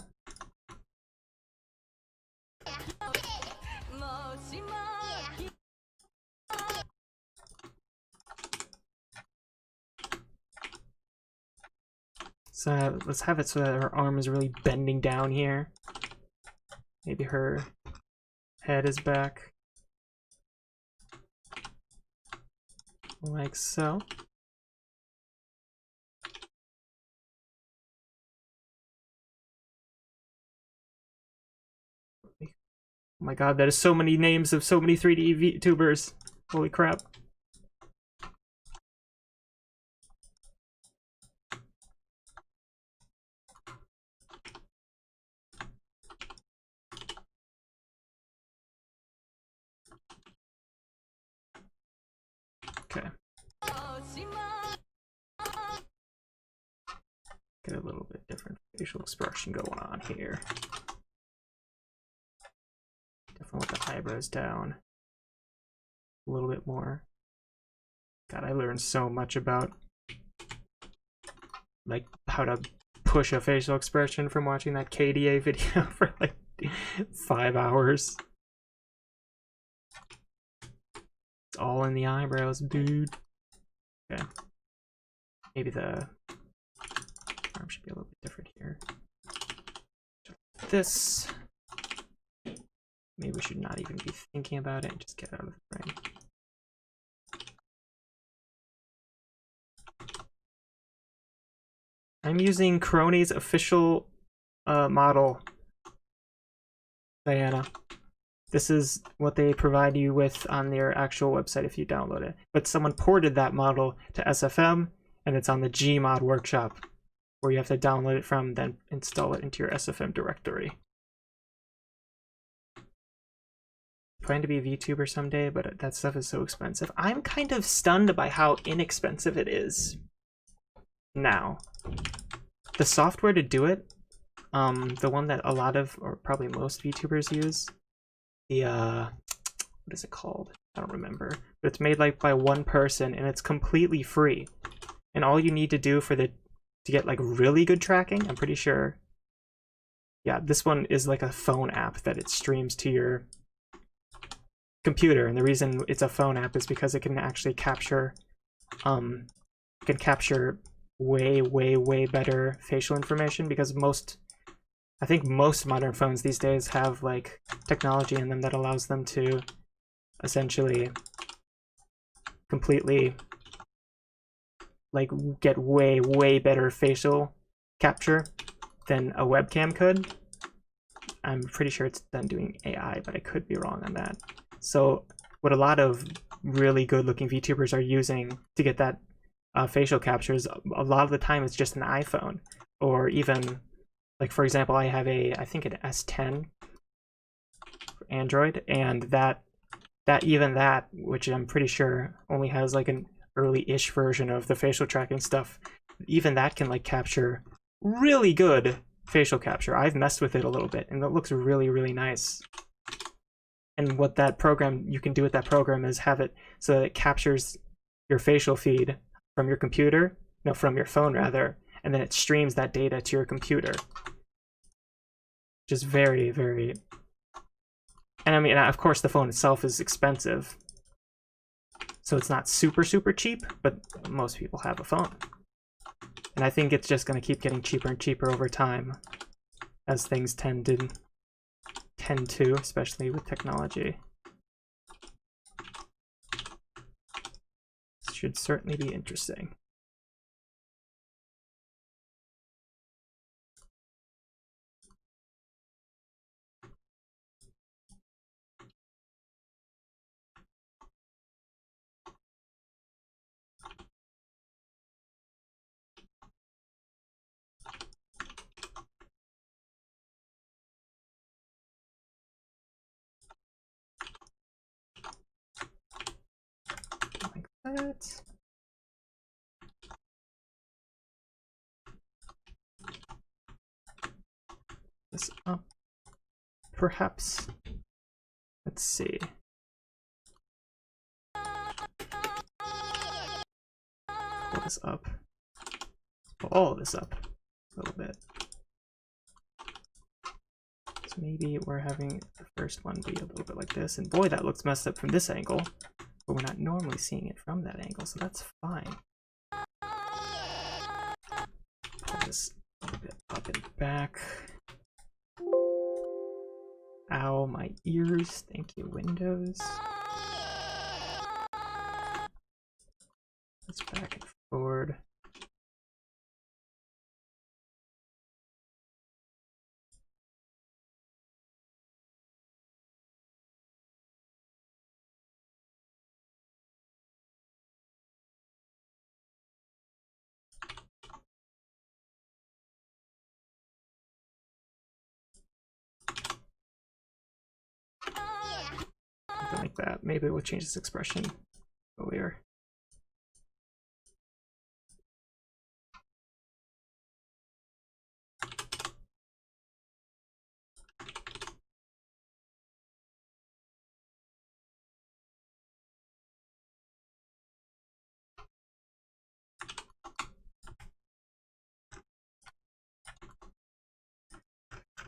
let's have it so that her arm is really bending down here. Maybe her head is back. Like so. Oh my god, that is so many names of so many 3D VTubers. Holy crap. Okay. Get a little bit different facial expression going on here. Definitely want the eyebrows down a little bit more. God, I learned so much about like how to push a facial expression from watching that KDA video for like 5 hours. It's all in the eyebrows, dude. Okay. Maybe the arm should be a little bit different here. This. Maybe we should not even be thinking about it and just get out of the frame. I'm using Crony's official model, Diana. This is what they provide you with on their actual website if you download it. But someone ported that model to SFM, and it's on the Gmod workshop, where you have to download it from, then install it into your SFM directory. Plan to be a VTuber someday, but that stuff is so expensive. I'm kind of stunned by how inexpensive it is now. The software to do it, the one that a lot of, or probably most VTubers use, the what is it called? I don't remember. But it's made like by one person, and it's completely free. And all you need to do to get like really good tracking, I'm pretty sure. Yeah, this one is like a phone app that it streams to your computer, and the reason it's a phone app is because it can actually capture way better facial information, because I think most modern phones these days have like technology in them that allows them to essentially completely like get way better facial capture than a webcam could. I'm pretty sure it's done doing AI, but I could be wrong on that. So what a lot of really good looking VTubers are using to get that facial captures, a lot of the time it's just an iPhone, or even like, for example, I have I think an S10 for Android, and that which I'm pretty sure only has like an early-ish version of the facial tracking stuff, even that can like capture really good facial capture. I've messed with it a little bit, and it looks really nice. And what that program, you can do with that program, is have it so that it captures your facial feed from your computer, no, from your phone rather, and then it streams that data to your computer. Which is very, and I mean, of course the phone itself is expensive, so it's not super cheap, but most people have a phone. And I think it's just going to keep getting cheaper and cheaper over time, as things tend to, especially with technology. This should certainly be interesting. Like that. This up, perhaps. Let's see. Pull this up. Pull all of this up a little bit. So maybe we're having the first one be a little bit like this, and boy, that looks messed up from this angle, but we're not normally seeing it from that angle, so that's fine. Pull this a little bit up and back. Ow, my ears. Thank you, Windows. Let's back and forward. Something like that. Maybe we'll change this expression earlier.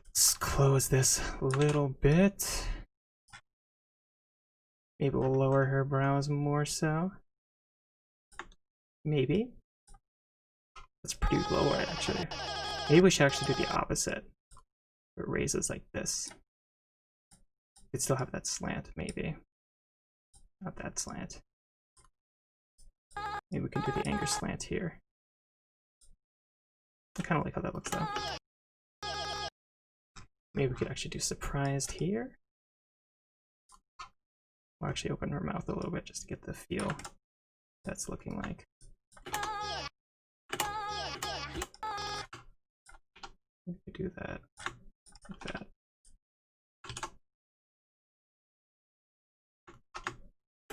Let's close this a little bit. Maybe we'll lower her brows more so. Maybe. That's pretty low actually. Maybe we should actually do the opposite. It raises like this. It'd still have that slant, maybe. Not that slant. Maybe we can do the anger slant here. I kind of like how that looks though. Maybe we could actually do surprised here. We'll actually open her mouth a little bit just to get the feel that's looking like. We could do that like that.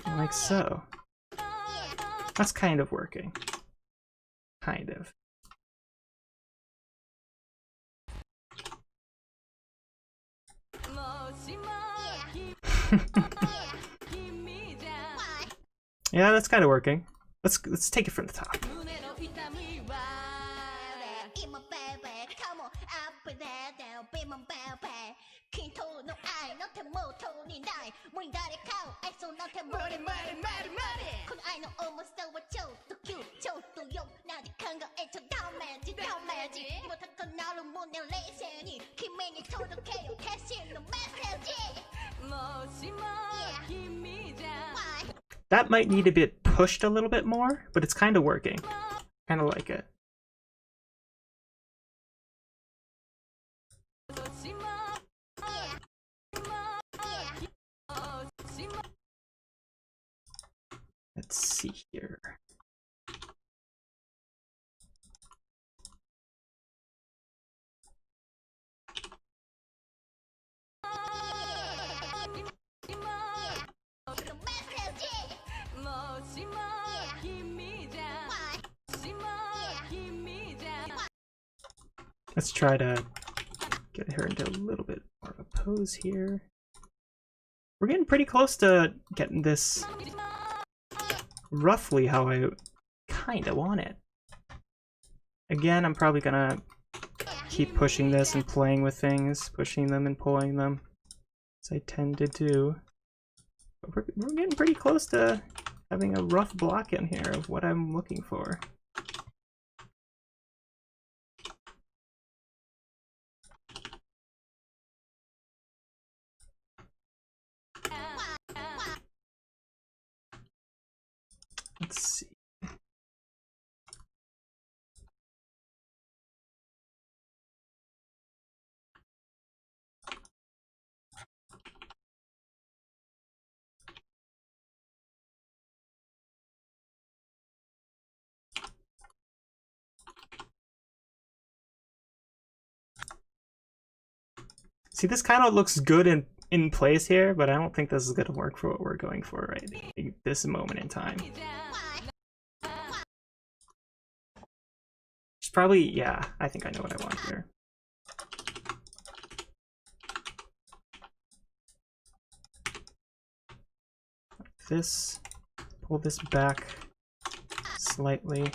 Like so. That's kind of working. Kind of. Yeah, that's kind of working. Let's take it from the top. That might need to be pushed a little bit more, but it's kind of working. Kind of like it. Let's see here. Let's try to get her into a little bit more of a pose here. We're getting pretty close to getting this roughly how I kind of want it. Again, I'm probably gonna keep pushing this and playing with things, pushing them and pulling them, as I tend to do. But we're getting pretty close to having a rough block in here of what I'm looking for. Let's see. See, this kind of looks good in place here, but I don't think this is going to work for what we're going for right at this moment in time. It's probably, yeah, I think I know what I want here. Like this, pull this back slightly.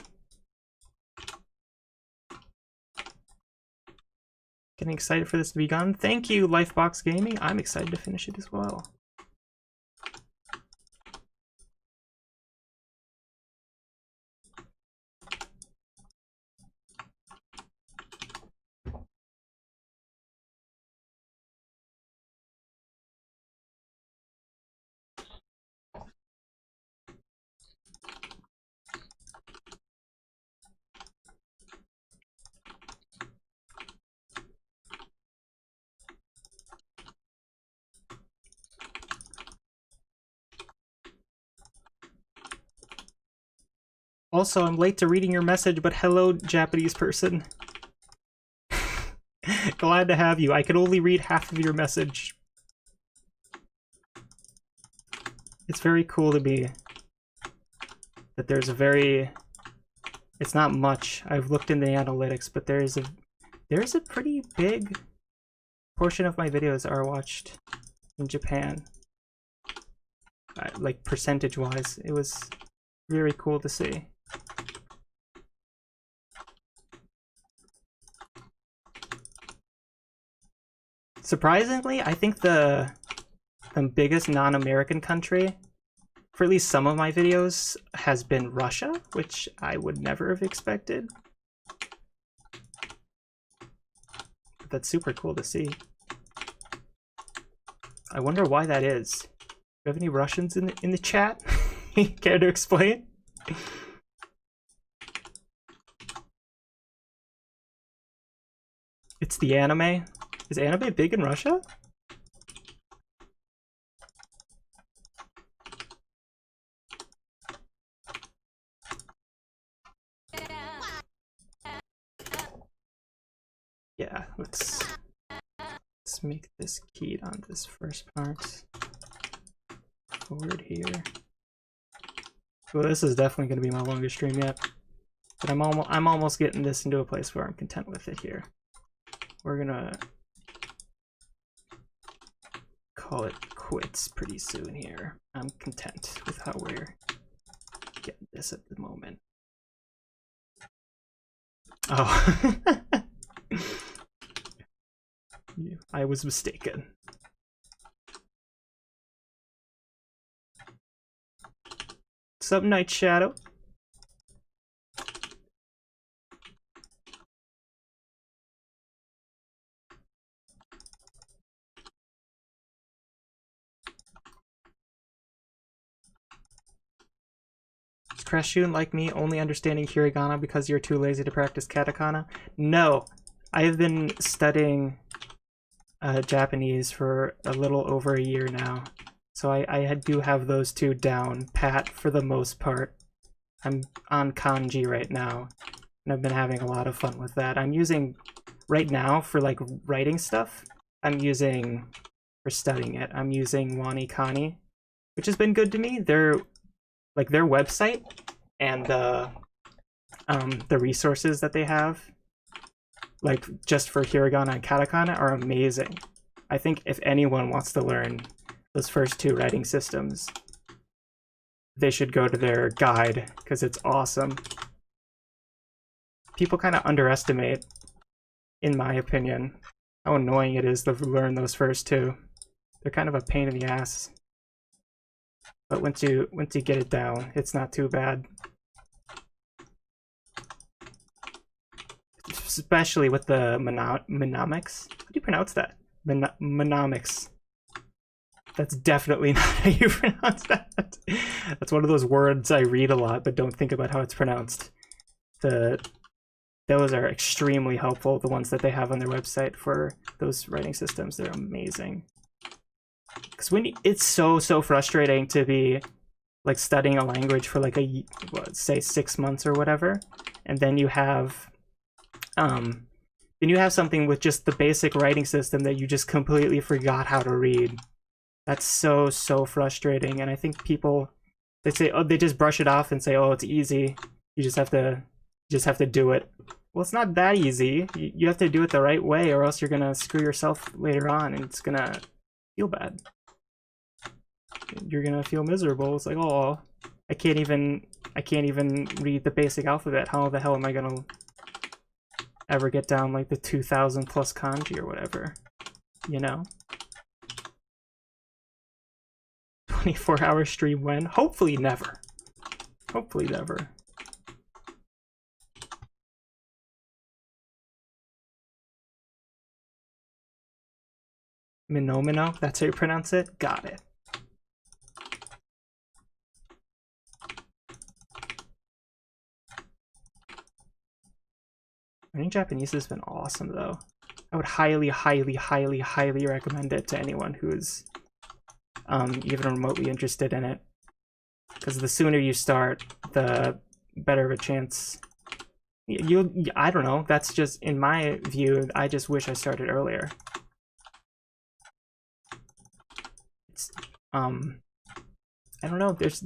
Getting excited for this to be gone. Thank you, Lifebox Gaming. I'm excited to finish it as well. Also, I'm late to reading your message, but hello, Japanese person. Glad to have you. I could only read half of your message. It's very cool to me that there's a very... It's not much. I've looked in the analytics, but there's a pretty big portion of my videos are watched in Japan. Like percentage-wise, it was very cool to see. Surprisingly, I think the biggest non-American country for at least some of my videos has been Russia, which I would never have expected. But that's super cool to see. I wonder why that is. Do you have any Russians in the chat? Care to explain? It's the anime. Is anime big in Russia? Yeah, let's make this keyed on this first part. Forward here. Well, this is definitely going to be my longest stream yet, but I'm almost getting this into a place where I'm content with it here. We're gonna call it quits pretty soon here. I'm content with how we're getting this at the moment. Oh. I was mistaken. What's up, Night Shadow? Is Crashun like me, only understanding hiragana because you're too lazy to practice katakana? No, I've been studying Japanese for a little over a year now, so I do have those two down pat for the most part. I'm on kanji right now, and I've been having a lot of fun with that. I'm using, right now, for like writing stuff, for studying it, I'm using WaniKani, which has been good to me. Their website and the resources that they have, like just for hiragana and katakana, are amazing. I think if anyone wants to learn those first two writing systems, they should go to their guide, because it's awesome. People kind of underestimate, in my opinion, how annoying it is to learn those first two. They're kind of a pain in the ass. But once you get it down, it's not too bad. Especially with the mnemonics. How do you pronounce that? Mnemonics. That's definitely not how you pronounce that. That's one of those words I read a lot but don't think about how it's pronounced. Those are extremely helpful, the ones that they have on their website for those writing systems. They're amazing. Because it's so frustrating to be like studying a language for like say 6 months or whatever, and then you have something with just the basic writing system that you just completely forgot how to read. That's so frustrating. And I think people, they say, oh, they just brush it off and say, oh, it's easy. You just have to do it. Well, it's not that easy. You have to do it the right way, or else you're gonna screw yourself later on, and it's gonna feel bad. You're gonna feel miserable. It's like, oh, I can't even read the basic alphabet. How the hell am I gonna ever get down like the 2,000 plus kanji or whatever? You know? 24-hour stream when? Hopefully never. Hopefully never. Minomino, that's how you pronounce it? Got it. Learning Japanese has been awesome though. I would highly recommend it to anyone who's even remotely interested in it. Because the sooner you start, the better of a chance. I don't know, that's just, in my view, I just wish I started earlier. It's, I don't know, there's,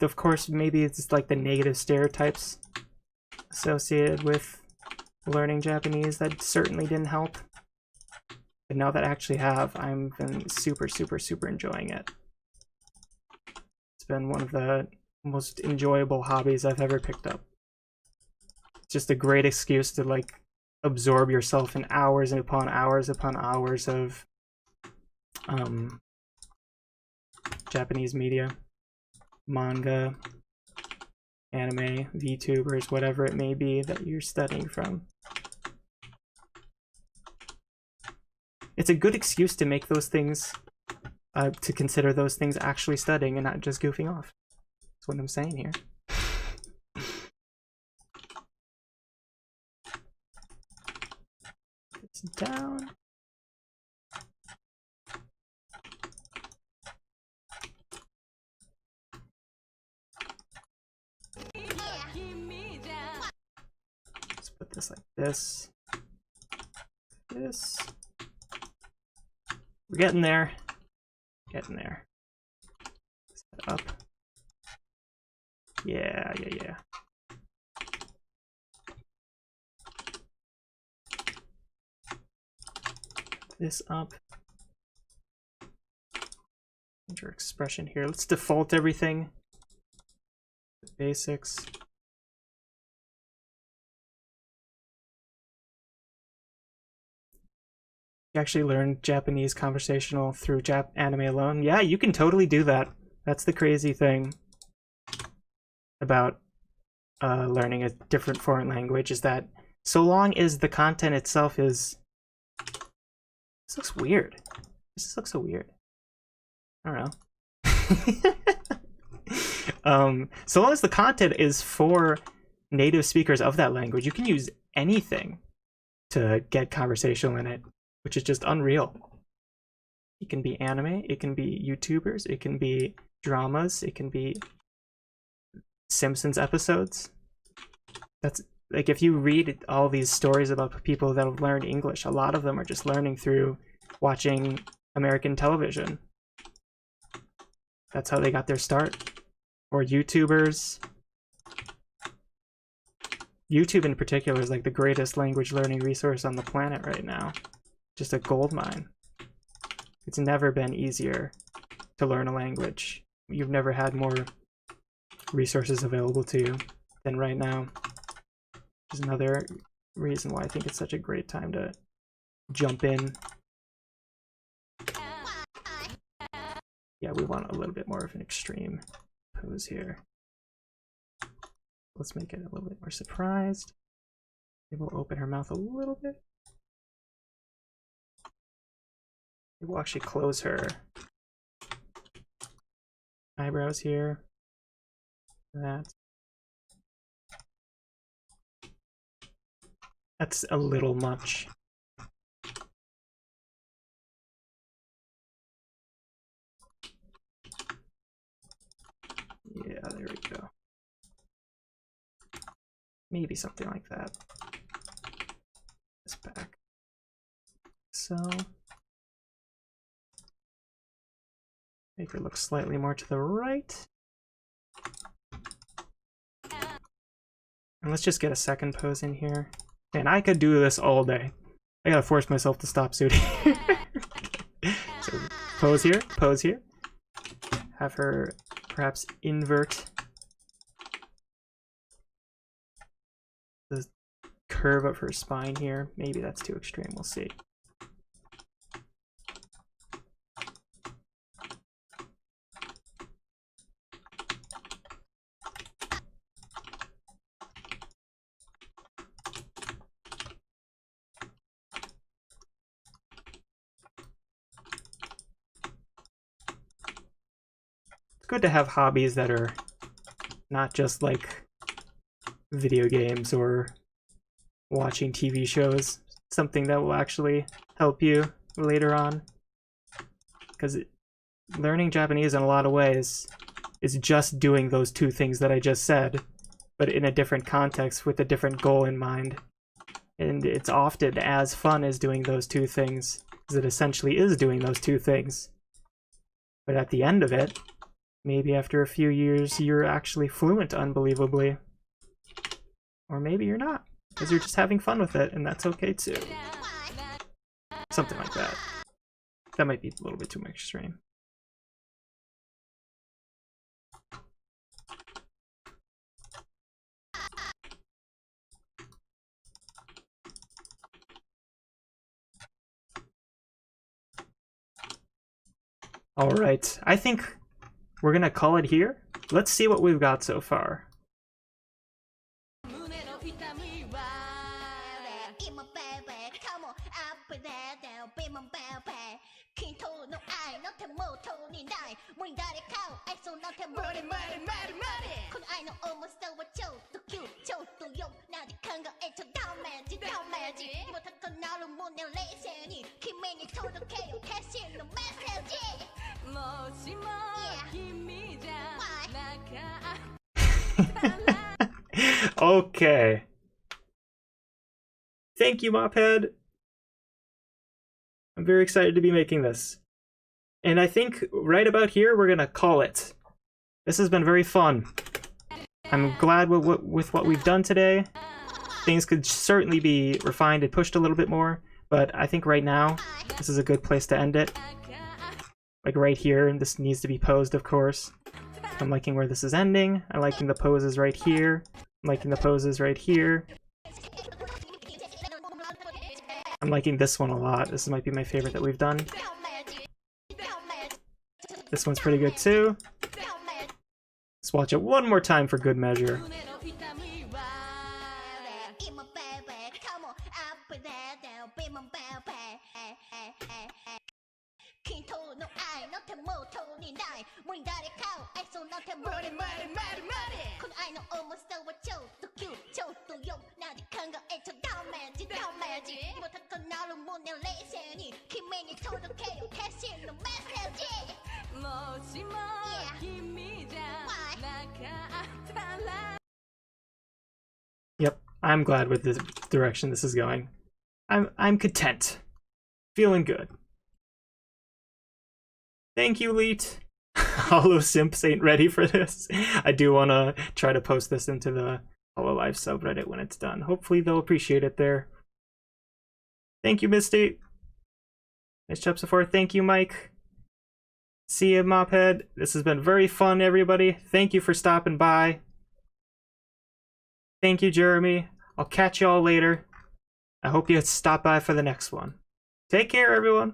of course, maybe it's like the negative stereotypes associated with learning Japanese that certainly didn't help. But now that I actually have, I've been super, super, super enjoying it. It's been one of the most enjoyable hobbies I've ever picked up. It's just a great excuse to like absorb yourself in hours upon hours upon hours of Japanese media, manga, anime, VTubers, whatever it may be that you're studying from. It's a good excuse to make those things, to consider those things actually studying and not just goofing off. That's what I'm saying here. It's down. Let's put this like this. This. We're getting there. Getting there. Set up. Yeah. This up. Change our expression here. Let's default everything. The basics. You actually learn Japanese conversational through anime alone. Yeah, you can totally do that. That's the crazy thing about learning a different foreign language, is that so long as the content itself is... This looks weird. This looks so weird. I don't know. So long as the content is for native speakers of that language, you can use anything to get conversational in it, which is just unreal. It can be anime, it can be YouTubers, it can be dramas, it can be Simpsons episodes. That's like, if you read all these stories about people that have learned English, a lot of them are just learning through watching American television. That's how they got their start. Or YouTubers. YouTube in particular is like the greatest language learning resource on the planet right now. Just a gold mine. It's never been easier to learn a language. You've never had more resources available to you than right now. Which is another reason why I think it's such a great time to jump in. Yeah, we want a little bit more of an extreme pose here. Let's make it a little bit more surprised. Maybe we'll open her mouth a little bit. Maybe we'll actually close her eyebrows here. That's a little much. Yeah, there we go. Maybe something like that. This back. So make her look slightly more to the right. And let's just get a second pose in here. And I could do this all day. I gotta force myself to stop soon. So pose here, pose here. Have her perhaps invert the curve of her spine here. Maybe that's too extreme, we'll see. Good to have hobbies that are not just like video games or watching TV shows, something that will actually help you later on. Because learning Japanese in a lot of ways is just doing those two things that I just said, but in a different context with a different goal in mind. And it's often as fun as doing those two things, because it essentially is doing those two things. But at the end of it, maybe after a few years, you're actually fluent unbelievably. Or maybe you're not, because you're just having fun with it, and that's okay too. Something like that. That might be a little bit too extreme. All right, I think we're gonna call it here. Let's see what we've got so far. Okay. Thank you, Mophead. I'm very excited to be making this. And I think right about here, we're gonna call it. This has been very fun. I'm glad with what we've done today. Things could certainly be refined and pushed a little bit more, but I think right now, this is a good place to end it. Like right here, and this needs to be posed, of course. I'm liking where this is ending. I'm liking the poses right here. I'm liking the poses right here. I'm liking this one a lot. This might be my favorite that we've done. This one's pretty good too. Let's watch it one more time for good measure. Yep, I'm glad with the direction this is going. I'm content. Feeling good. Thank you, Leet. Hollow Simps ain't ready for this. I do want to try to post this into the Hololive subreddit when it's done. Hopefully they'll appreciate it there. Thank you, Misty. Nice job so far. Thank you, Mike. See you, Mophead. This has been very fun, everybody. Thank you for stopping by. Thank you, Jeremy. I'll catch y'all later. I hope you stop by for the next one. Take care, everyone.